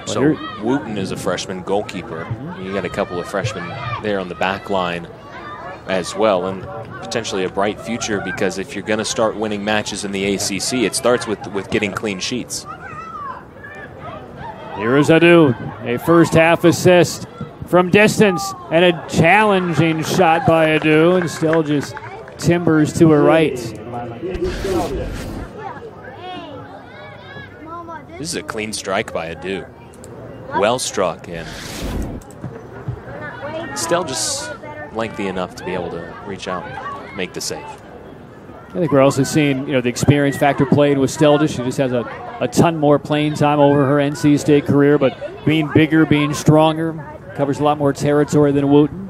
So Wooten is a freshman goalkeeper. You got a couple of freshmen there on the back line as well, and potentially a bright future, because if you're going to start winning matches in the ACC, it starts with getting clean sheets. Here is Adu, a first half assist from distance, and a challenging shot by Adu, and still just timbers to her right. This is a clean strike by Adu. Well struck, and still just lengthy enough to be able to reach out and make the save. I think we're also seeing, the experience factor played with Stelgis. She just has a ton more playing time over her NC State career, but being bigger, being stronger, covers a lot more territory than Wooten.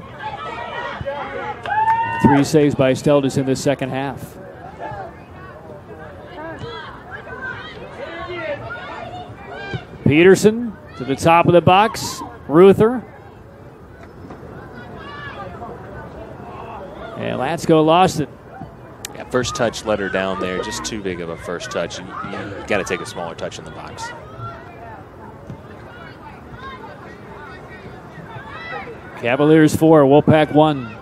3 saves by Stelgis in the second half. Peterson to the top of the box. Ruther. And Latsko lost it. Yeah, first touch let her down there. Just too big of a first touch. You got to take a smaller touch in the box. Cavaliers 4, Wolfpack 1.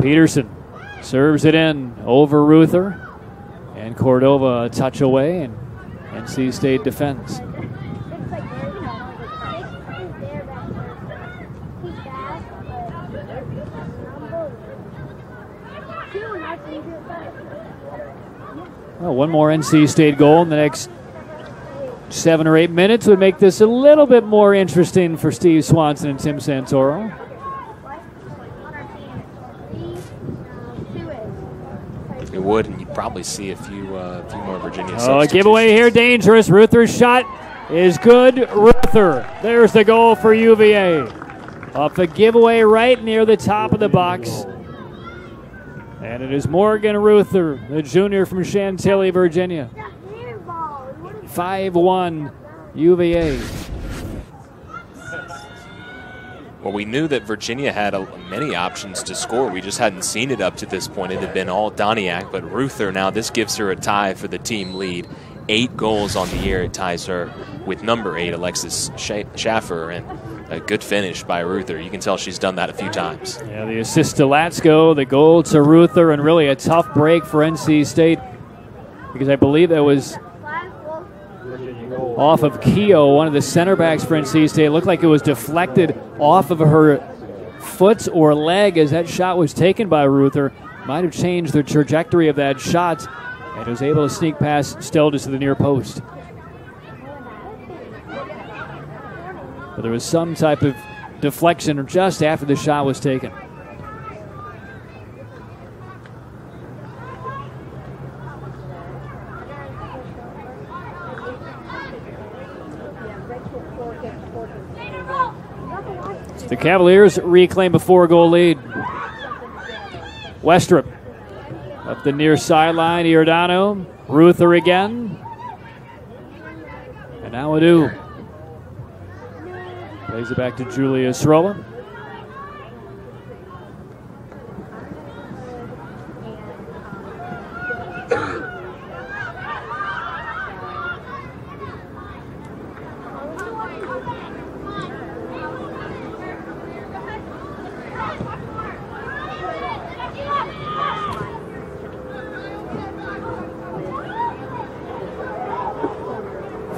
Peterson serves it in over Ruther, and Cordova a touch away, and NC State defends. Well, one more NC State goal in the next 7 or 8 minutes would make this a little bit more interesting for Steve Swanson and Tim Santoro. It would, and you'd probably see a few more Virginia substitutions. Oh, a giveaway here, dangerous. Ruther's shot is good. Ruther, there's the goal for UVA. Off a giveaway right near the top of the box. And it is Morgan Ruther, the junior from Chantilly, Virginia. 5-1 UVA. Well, we knew that Virginia had many options to score. We just hadn't seen it up to this point. It had been all Doniak, but Ruther, now this gives her a tie for the team lead. 8 goals on the year. It ties her with number 8, Alexis Schaffer, and a good finish by Ruther. You can tell she's done that a few times. Yeah, the assist to Latsko, the goal to Ruther, and really a tough break for NC State, because I believe that was off of Keogh, one of the center backs for NC State. It looked like it was deflected off of her foot or leg as that shot was taken by Ruther. Might have changed the trajectory of that shot, and was able to sneak past Stelgis to the near post. But there was some type of deflection just after the shot was taken. The Cavaliers reclaim a 4-goal lead. Westrup up the near sideline. Iordano. Ruther again. And now Adu. Plays it back to Julia Srola.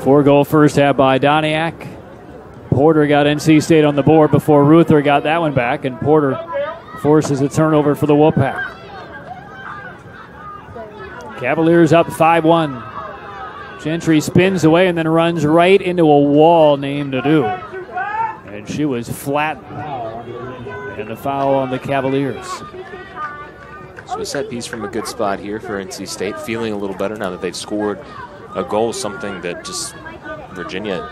Four-goal first half by Doniak. Porter got NC State on the board before Ruther got that one back, and Porter forces a turnover for the Wolfpack. Cavaliers up 5-1. Gentry spins away and then runs right into a wall named Adu. And she was flattened. And a foul on the Cavaliers. So a set piece from a good spot here for NC State, feeling a little better now that they've scored a goal is something that just Virginia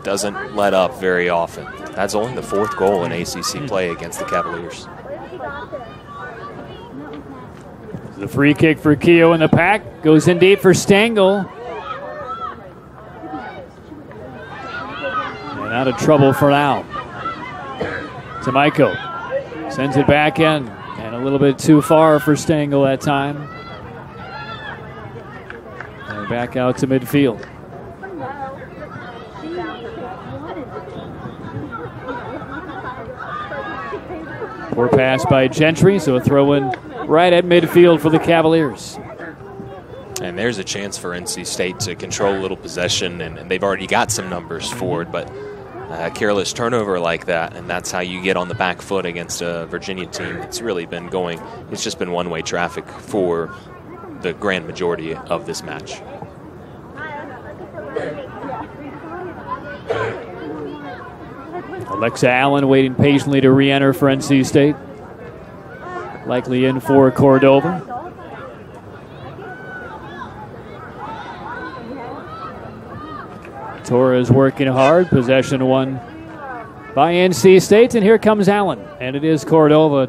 doesn't let up very often. That's only the 4th goal in ACC play against the Cavaliers. The free kick for Keogh in the pack. Goes in deep for Stengel. And out of trouble for now. Tamaiko sends it back in. And a little bit too far for Stengel that time. And back out to midfield. Poor pass by Gentry, so a throw in right at midfield for the Cavaliers. And there's a chance for NC State to control a little possession, and they've already got some numbers for it, but a careless turnover like that, and that's how you get on the back foot against a Virginia team that's really been going. It's just been one-way traffic for the grand majority of this match. Alexa Allen waiting patiently to re-enter for NC State. Likely in for Cordova. Torres working hard. Possession won by NC State. And here comes Allen. And it is Cordova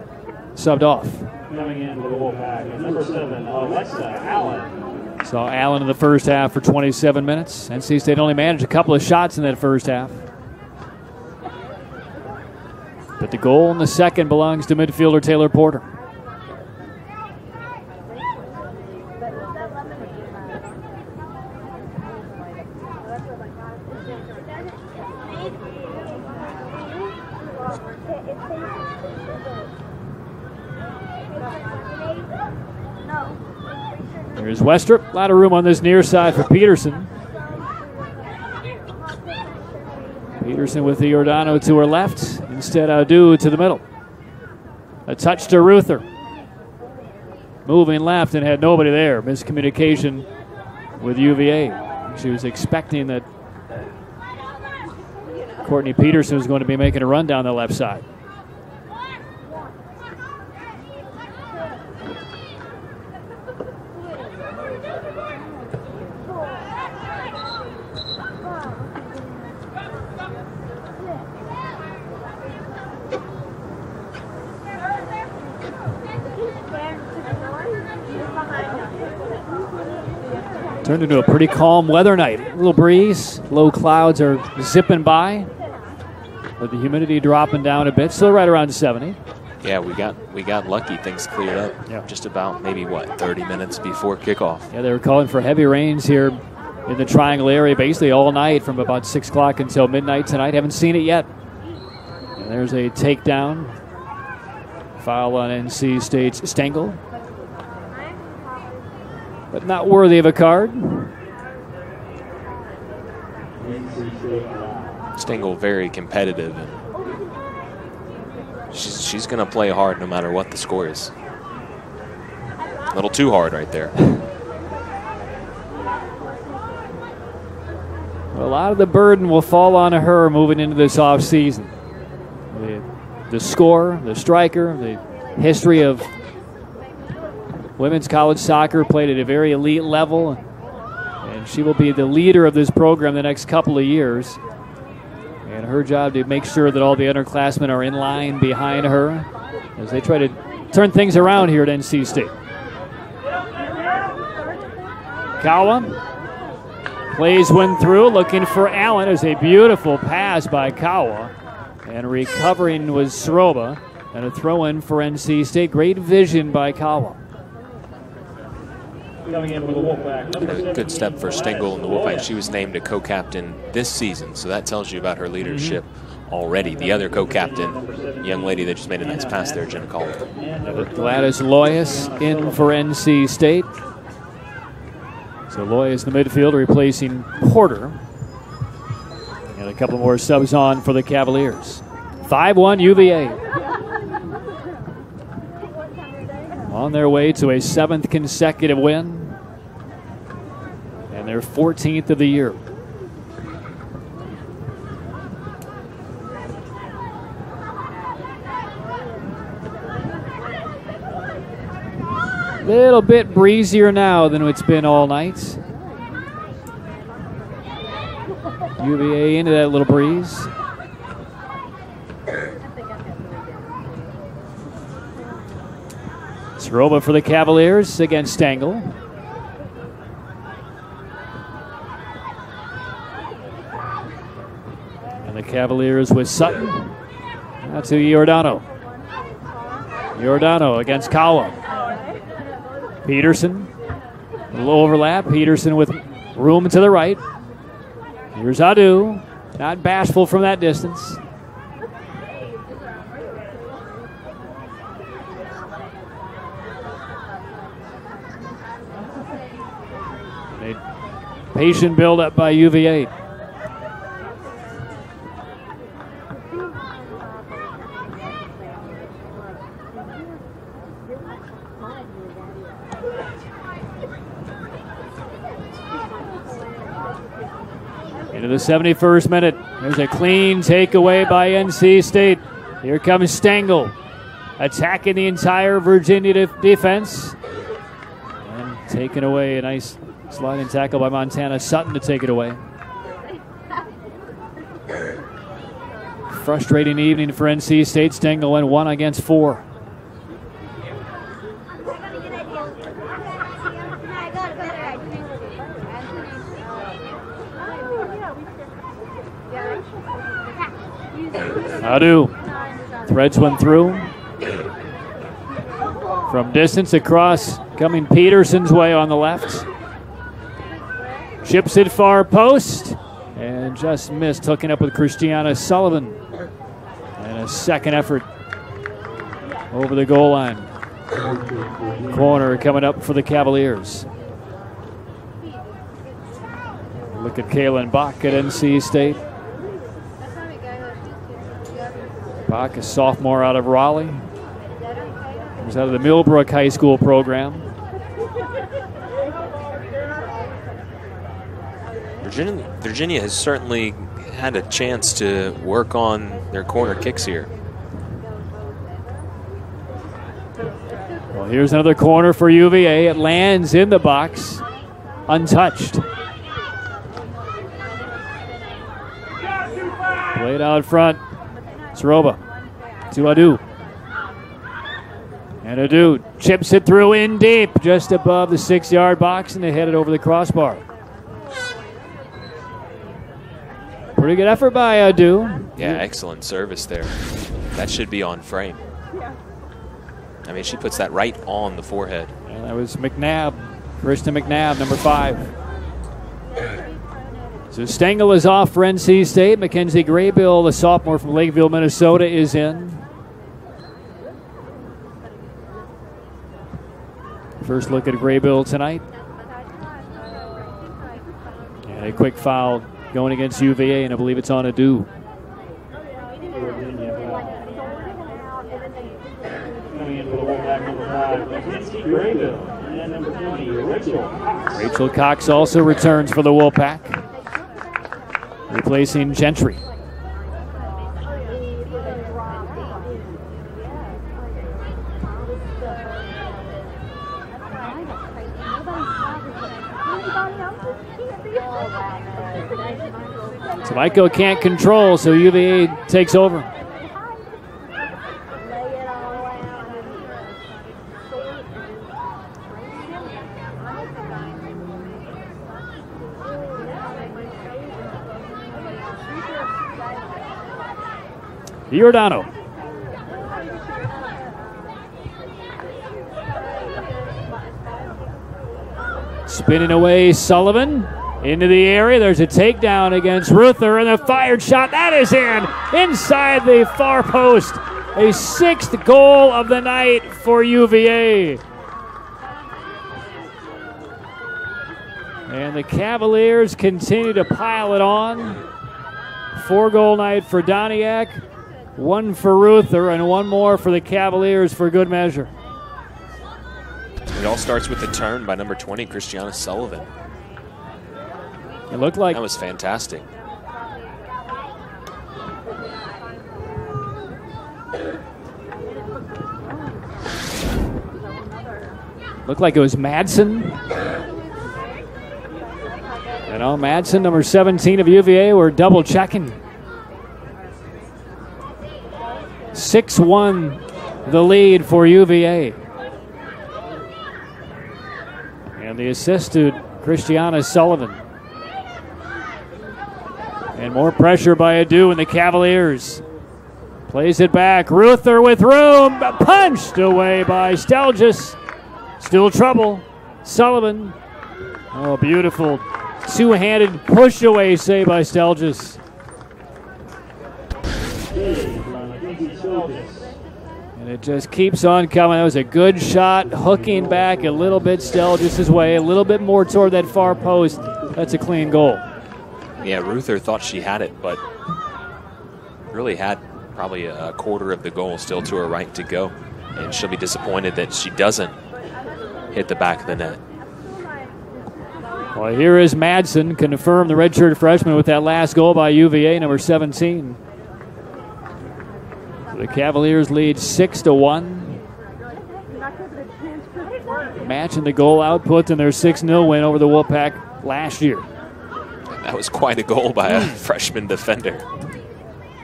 subbed off. Coming in for the Wolfpack, number 7, Alexa Allen. Saw Allen in the first half for 27 minutes. NC State only managed a couple of shots in that first half. But the goal in the second belongs to midfielder Taylor Porter. Here's Westrup. A lot of room on this near side for Peterson. Peterson with the Giordano to her left. Instead, Adu to the middle. A touch to Ruther. Moving left and had nobody there. Miscommunication with UVA. She was expecting that Courtney Peterson was going to be making a run down the left side. Turned into a pretty calm weather night. A little breeze, low clouds are zipping by, with the humidity dropping down a bit. Still right around 70. Yeah, we got lucky. Things cleared up just about maybe 30 minutes before kickoff. Yeah, they were calling for heavy rains here in the Triangle area basically all night from about 6 o'clock until midnight tonight. Haven't seen it yet. And there's a takedown. Foul on NC State's Stengel. But not worthy of a card. Stengel very competitive, and she's going to play hard no matter what the score is. A little too hard right there. Well, a lot of the burden will fall on her moving into this offseason. The score, the striker, the history of women's college soccer, played at a very elite level, and she will be the leader of this program the next couple of years. And her job to make sure that all the underclassmen are in line behind her as they try to turn things around here at NC State. Kawa plays one through, looking for Allen. There's a beautiful pass by Kawa, and recovering was Sroba, and a throw-in for NC State. Great vision by Kawa. A good step for Stengel in the Wolfpack. She was named a co-captain this season, so that tells you about her leadership already. The other co-captain, young lady that just made a nice pass there, Jenna Calder. Gladys Loyas in for NC State. So Loyas, the midfielder, replacing Porter. And a couple more subs on for the Cavaliers. 5-1 UVA. On their way to a 7th consecutive win. And their 14th of the year. Little bit breezier now than it's been all night. UVA into that little breeze. Sroba for the Cavaliers against Stengel. And the Cavaliers with Sutton. Now to Giordano. Giordano against Kawa. Peterson. A little overlap. Peterson with room to the right. Here's Adu. Not bashful from that distance. Patient build-up by UVA. Into the 71st minute. There's a clean takeaway by NC State. Here comes Stengel, attacking the entire Virginia defense. And taking away a nice sliding tackle by Montana Sutton to take it away. Frustrating evening for NC State. Stengel went 1 against 4. Adu threads one through. From distance across, coming Peterson's way on the left. Chips it far post and just missed, hooking up with Christiana Sullivan. And a second effort over the goal line. Corner coming up for the Cavaliers. Look at Kaylin Bach at NC State. Bach, a sophomore out of Raleigh. Comes out of the Millbrook High School program. Virginia has certainly had a chance to work on their corner kicks here. Well, here's another corner for UVA. It lands in the box, untouched. Played out front. Sroba to Adu. And Adu chips it through in deep, just above the 6-yard box, and they head it over the crossbar. Pretty good effort by Adu. Yeah, excellent service there. That should be on frame. I mean, she puts that right on the forehead. And that was McNabb, Kristen McNabb, number 5. So Stengel is off for NC State. Mackenzie Graybill, the sophomore from Lakeville, Minnesota, is in. First look at Graybill tonight. And a quick foul going against UVA, and I believe it's on Adu. Coming in for the Wolfpack, number 5, Mackenzie Graybill. And number 20, Rachel Cox. Rachel Cox also returns for the Wolfpack, replacing Gentry. Michael can't control, so UVA takes over. Giordano. Spinning away Sullivan. Into the area, there's a takedown against Ruther, and a fired shot, that is in, inside the far post. A 6th goal of the night for UVA. And the Cavaliers continue to pile it on. 4-goal night for Doniak, 1 for Ruther, and 1 more for the Cavaliers for good measure. It all starts with the turn by number 20, Christiana Sullivan. It looked like that was fantastic. Looked like it was Madsen. And know, Madsen, number 17 of UVA, we're double checking. 6-1 the lead for UVA. And the assist to Christiana Sullivan. And more pressure by Adu and the Cavaliers. Plays it back. Ruther with room. Punched away by Stelgis. Still trouble. Sullivan. Oh, beautiful two-handed push-away save by Stelgis. And it just keeps on coming. That was a good shot. Hooking back a little bit Stelgis' way. A little bit more toward that far post. That's a clean goal. Yeah, Ruther thought she had it, but really had probably a quarter of the goal still to her right to go. And she'll be disappointed that she doesn't hit the back of the net. Well, here is Madsen, confirmed the redshirt freshman with that last goal by UVA, number 17. So the Cavaliers lead 6-1. Matching the goal output in their 6-0 win over the Wolfpack last year. That was quite a goal by a freshman defender.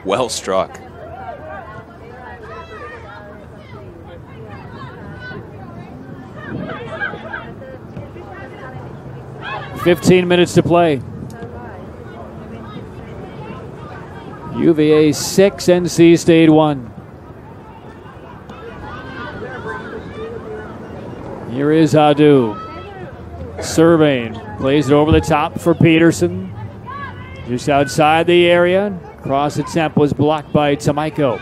Well struck. "15 minutes to play. UVA 6, NC State 1. Here is Adu. Surveying. Plays it over the top for Peterson. Just outside the area. Cross attempt was blocked by Tamaiko.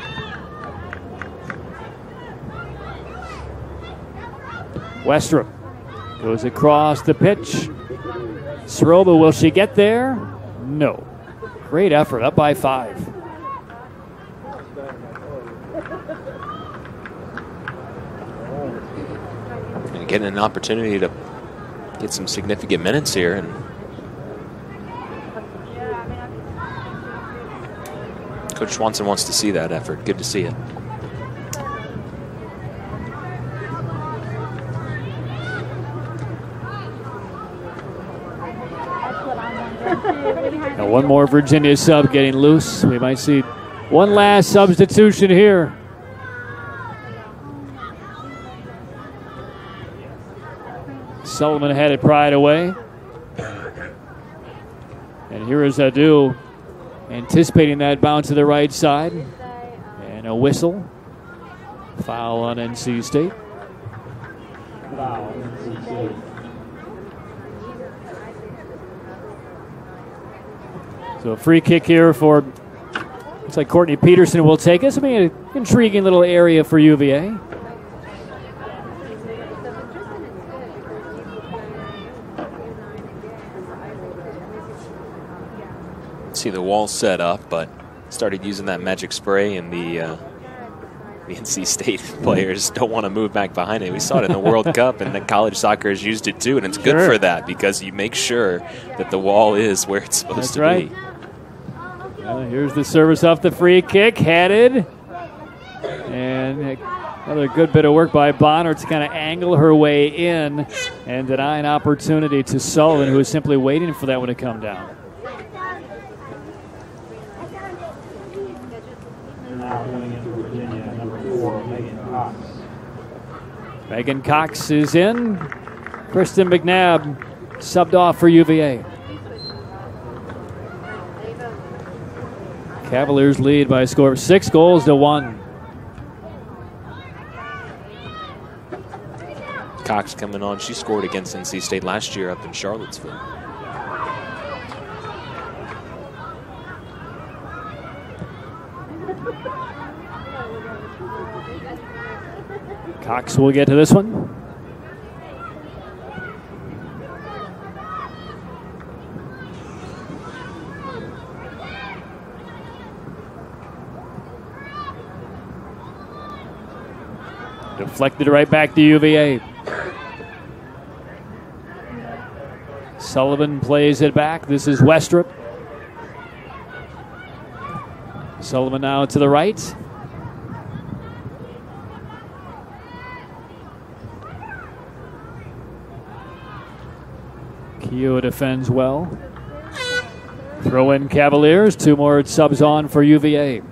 Westrup goes across the pitch. Sroba, will she get there? No. Great effort, up by 5. And getting an opportunity to get some significant minutes here. And Coach Swanson wants to see that effort. Good to see it. Now one more Virginia sub getting loose. We might see one last substitution here. Sullivan had it pried away. And here is Adu anticipating that bounce to the right side. And a whistle. Foul on NC State. Foul, NC State. So a free kick here for, looks like Courtney Peterson will take us. I mean, an intriguing little area for UVA. See the wall set up, but started using that magic spray, and the NC State players don't want to move back behind it. We saw it in the World Cup, and the college soccer has used it too, and it's good for that because you make sure that the wall is where it's supposed to be. Well, here's the service off the free kick, headed. And another good bit of work by Bonner to kind of angle her way in and deny an opportunity to Sullivan, who was simply waiting for that one to come down. Now going into Virginia, number 4, Megan Cox. Megan Cox is in. Kristen McNabb subbed off for UVA. Cavaliers lead by a score of 6-1. Cox coming on. She scored against NC State last year up in Charlottesville. Cox will get to this one. Deflected right back to UVA. Sullivan plays it back. This is Westrup. Sullivan now to the right. Keogh defends well. Throw in Cavaliers. 2 more subs on for UVA.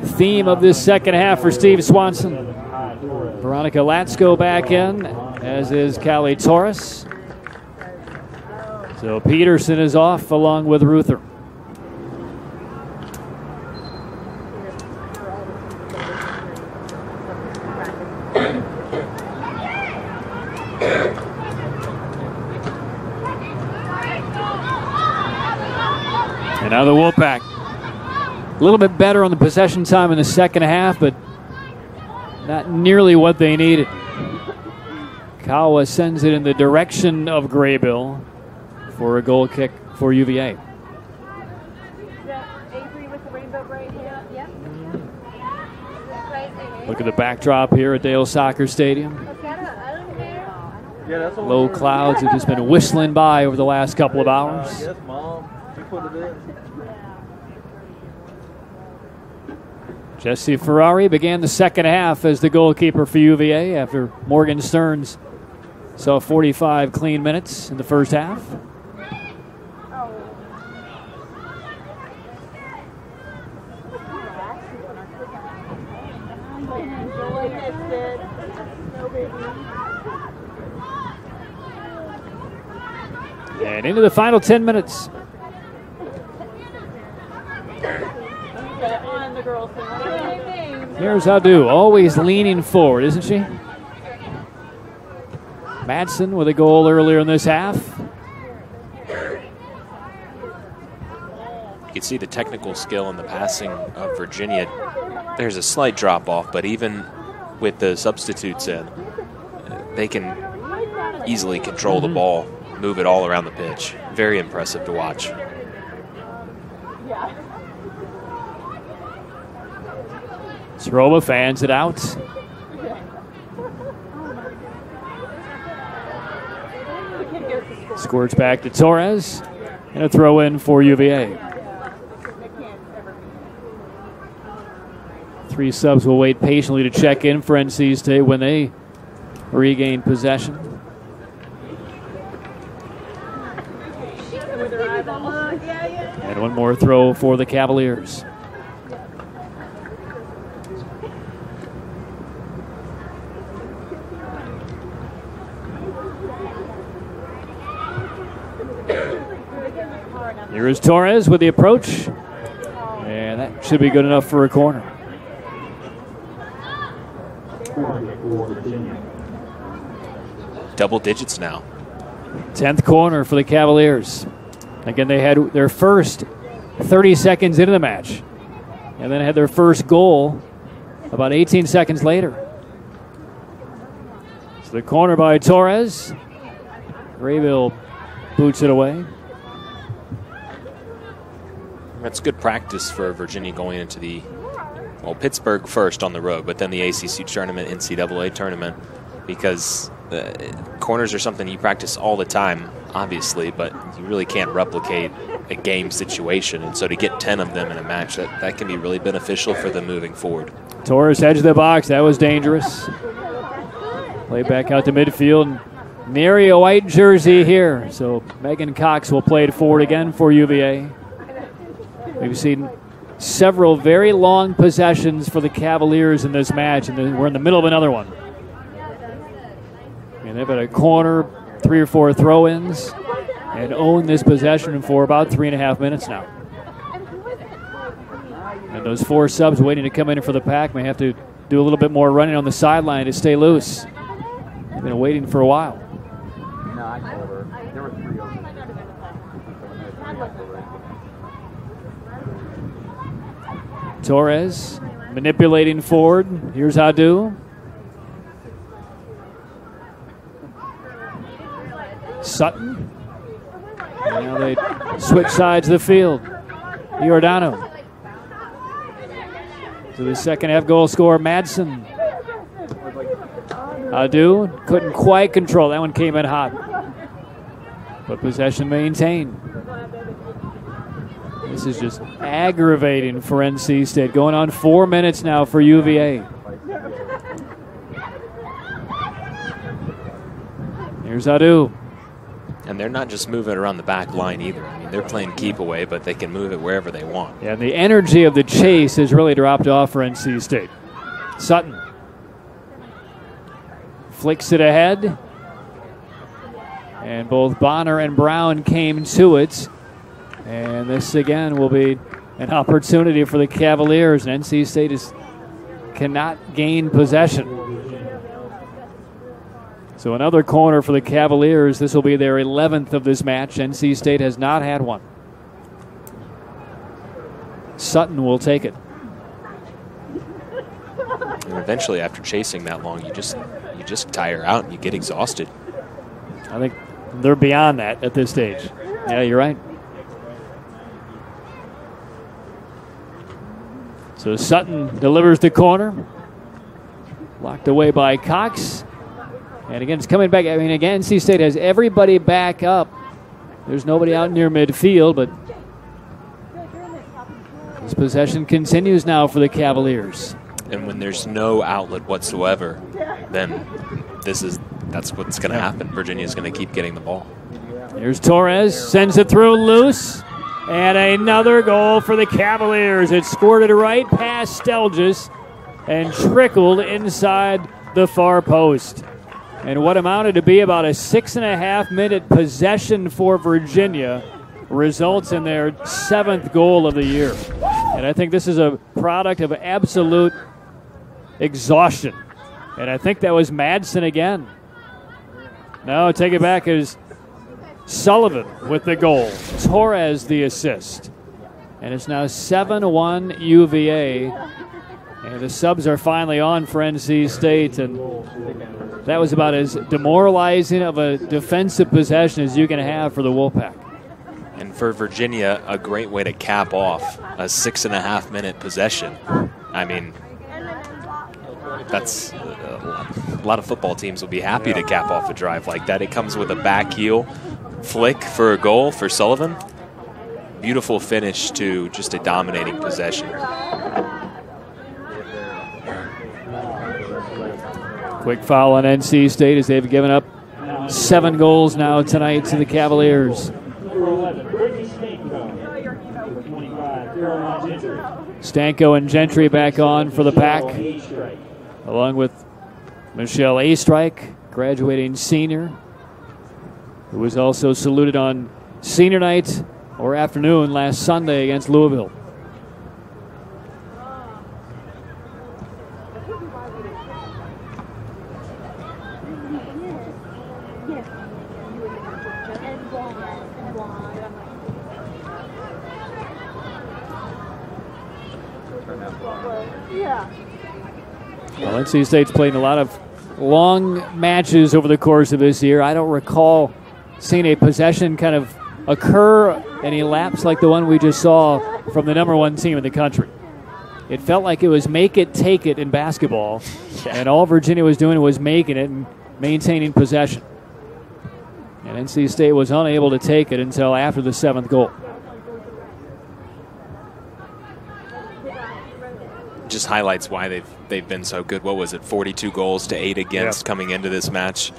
Theme of this second half for Steve Swanson. Veronica Latsko back in, as is Callie Torres. So Peterson is off along with Ruther. And now the Wolfpack. A little bit better on the possession time in the second half, but not nearly what they needed. Kawa sends it in the direction of Graybill for a goal kick for UVA. Look at the backdrop here at Dale Soccer Stadium. Low clouds have just been whistling by over the last couple of hours. Yes, Mom. You put it in. Jesse Ferrari began the second half as the goalkeeper for UVA after Morgan Stearns saw 45 clean minutes in the first half. And into the final 10 minutes. Here's Adu, always leaning forward, isn't she? Madsen with a goal earlier in this half. You can see the technical skill and the passing of Virginia. There's a slight drop off, but even with the substitutes in, they can easily control the ball, move it all around the pitch. Very impressive to watch. Roma fans it out. Squirts back to Torres. And a throw in for UVA. 3 subs will wait patiently to check in for NC State when they regain possession. And one more throw for the Cavaliers. Here is Torres with the approach. And that should be good enough for a corner. Double digits now. 10th corner for the Cavaliers. Again, they had their first 30 seconds into the match. And then had their first goal about 18 seconds later. So the corner by Torres. Graybill boots it away. That's good practice for Virginia going into the, well, Pittsburgh first on the road, but then the ACC tournament, NCAA tournament, because corners are something you practice all the time, obviously, but you really can't replicate a game situation. And so to get 10 of them in a match, that can be really beneficial for them moving forward. Torres edge of the box. That was dangerous. Play back out to midfield. Nary a white jersey here. So Megan Cox will play it forward again for UVA. We've seen several very long possessions for the Cavaliers in this match, and we're in the middle of another one. And they've had a corner, 3 or 4 throw-ins, and own this possession for about 3.5 minutes now. And those 4 subs waiting to come in for the Pack may have to do a little bit more running on the sideline to stay loose. They've been waiting for a while. No, I told her. There were 3 of them. Torres manipulating forward. Here's Adu. Sutton. And now they switch sides of the field. Giordano. To the second half goal scorer, Madsen. Adu couldn't quite control. That one came in hot. But possession maintained. This is just aggravating for NC State. Going on 4 minutes now for UVA. Here's Adu. And they're not just moving it around the back line either. I mean, they're playing keep away, but they can move it wherever they want. Yeah, and the energy of the chase has really dropped off for NC State. Sutton flicks it ahead. And both Bonner and Brown came to it. And this again will be an opportunity for the Cavaliers. And NC State cannot gain possession. So another corner for the Cavaliers. This will be their 11th of this match. NC State has not had one. Sutton will take it. And eventually, after chasing that long, you just tire out and you get exhausted. I think they're beyond that at this stage. Yeah, you're right. So Sutton delivers the corner. Locked away by Cox. And again, it's coming back. I mean, again, NC State has everybody back up. There's nobody out near midfield, but this possession continues now for the Cavaliers. And when there's no outlet whatsoever, then that's what's going to happen. Virginia's going to keep getting the ball. Here's Torres, sends it through loose, and another goal for the Cavaliers. It scored it right past Stelgis and trickled inside the far post. And what amounted to be about a 6.5-minute possession for Virginia results in their 7th goal of the year. And I think this is a product of absolute exhaustion. And I think that was Madsen again. No, take it back as Sullivan with the goal. Torres the assist. And it's now 7-1 UVA. And the subs are finally on for NC State. And that was about as demoralizing of a defensive possession as you can have for the Wolfpack. And for Virginia, a great way to cap off a 6.5-minute possession. I mean, that's a lot of football teams will be happy to cap off a drive like that. It comes with a back heel flick for a goal for Sullivan. Beautiful finish to just a dominating possession. Quick foul on NC State as they've given up 7 goals now tonight to the Cavaliers. Stanko and Gentry back on for the Pack, along with Michelle Astrike, graduating senior, who was also saluted on senior night or afternoon last Sunday against Louisville. Well, NC State's played a lot of long matches over the course of this year. I don't recall seeing a possession kind of occur and elapse like the one we just saw from the #1 team in the country. It felt like it was make it, take it in basketball, and all Virginia was doing was making it and maintaining possession. And NC State was unable to take it until after the 7th goal. Just highlights why they've been so good. What was it, 42 goals to 8 against coming into this match?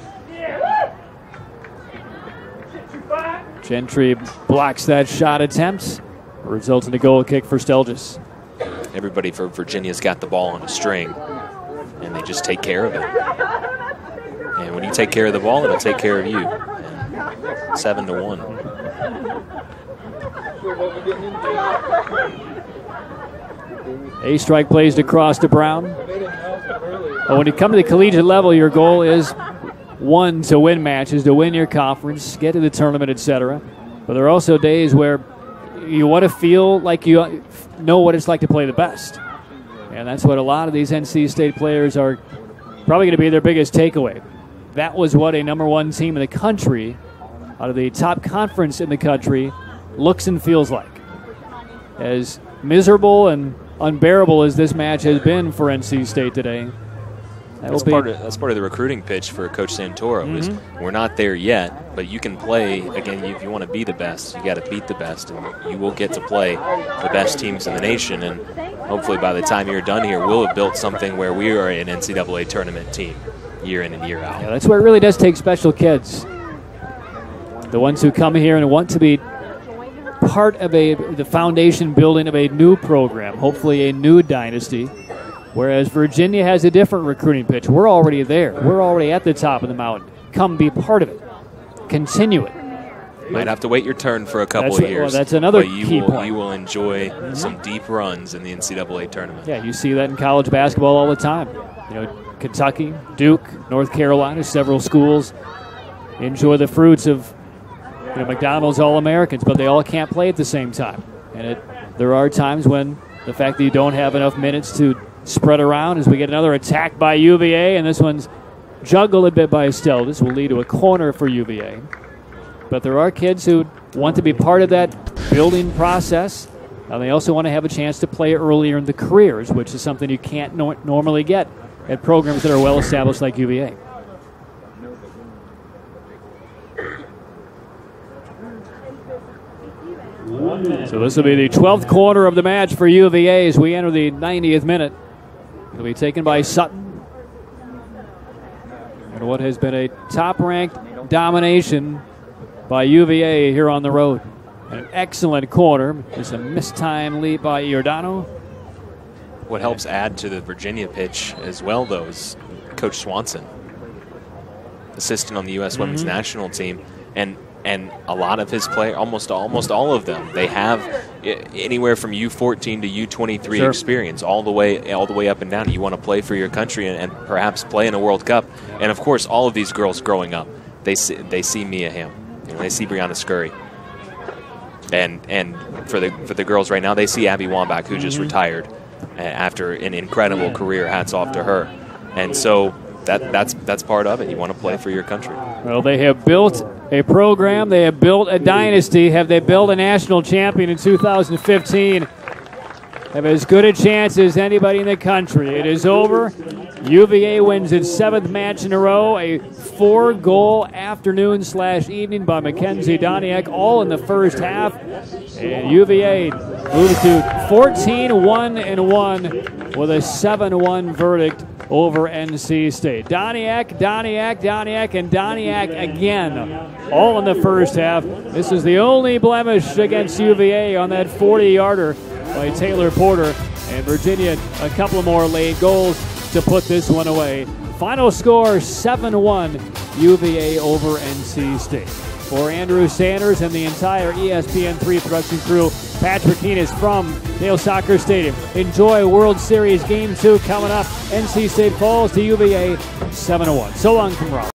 Gentry blocks that shot attempt, results in a goal kick for Stelgis. Everybody for Virginia's got the ball on a string, and they just take care of it. And when you take care of the ball, it'll take care of you. And 7-1. Astrike plays to cross to Brown. But when you come to the collegiate level, your goal is, one, to win matches, to win your conference, get to the tournament, etc. But there are also days where you want to feel like you know what it's like to play the best. And that's what a lot of these NC State players are probably going to be their biggest takeaway. That was what a #1 team in the country, out of the top conference in the country, looks and feels like. As miserable and unbearable as this match has been for NC State today, that's part of the recruiting pitch for Coach Santoro. Is we're not there yet, but you can play, again, if you want to be the best, you got to beat the best, and you will get to play the best teams in the nation. And hopefully by the time you're done here, we'll have built something where we are an NCAA tournament team year in and year out. Yeah, that's where it really does take special kids. the ones who come here and want to be part of the foundation building of a new program, hopefully a new dynasty, whereas Virginia has a different recruiting pitch. We're already there. We're already at the top of the mountain. Come be part of it. Continue it. Might have to wait your turn for a couple of years. Well, that's another but key point. You will enjoy some deep runs in the NCAA tournament. Yeah, you see that in college basketball all the time. You know, Kentucky, Duke, North Carolina, several schools enjoy the fruits of McDonald's All-Americans, but they all can't play at the same time. And there are times when the fact that you don't have enough minutes to spread around, as we get another attack by UVA, and this one's juggled a bit by Estelle. This will lead to a corner for UVA. But there are kids who want to be part of that building process, and they also want to have a chance to play earlier in the careers, which is something you can't normally get at programs that are well established like UVA. So this will be the 12th quarter of the match for UVA as we enter the 90th minute. It'll be taken by Sutton. And what has been a top-ranked domination by UVA here on the road. An excellent corner. There's a mistime lead by Giordano. What helps add to the Virginia pitch as well, though, is Coach Swanson, assistant on the U.S. women's national team, and a lot of his players, almost all of them, they have anywhere from U14 to U23 experience, all the way up and down. You want to play for your country and perhaps play in a World Cup, and of course, all of these girls growing up, they see Mia Hamm, they see Brianna Scurry, and for the girls right now, they see Abby Wambach, who just retired after an incredible career. Hats off to her, and so that's part of it. You want to play for your country. Well, they have built a program. They have built a dynasty. Have they built a national champion in 2015? Have as good a chance as anybody in the country. It is over. UVA wins its 7th match in a row. A 4-goal afternoon/evening by Mackenzie Doniak, all in the first half. And UVA moves to 14-1-1 with a 7-1 verdict over NC State. Doniak, and Doniak again, all in the first half. This is the only blemish against UVA on that 40-yarder by Taylor Porter. And Virginia, a couple more late goals to put this one away. Final score, 7-1, UVA over NC State. For Andrew Sanders and the entire ESPN3 production crew, Patrick Heenis from Dale Soccer Stadium. Enjoy World Series Game 2 coming up. NC State falls to UVA 7-1. So long from Raleigh.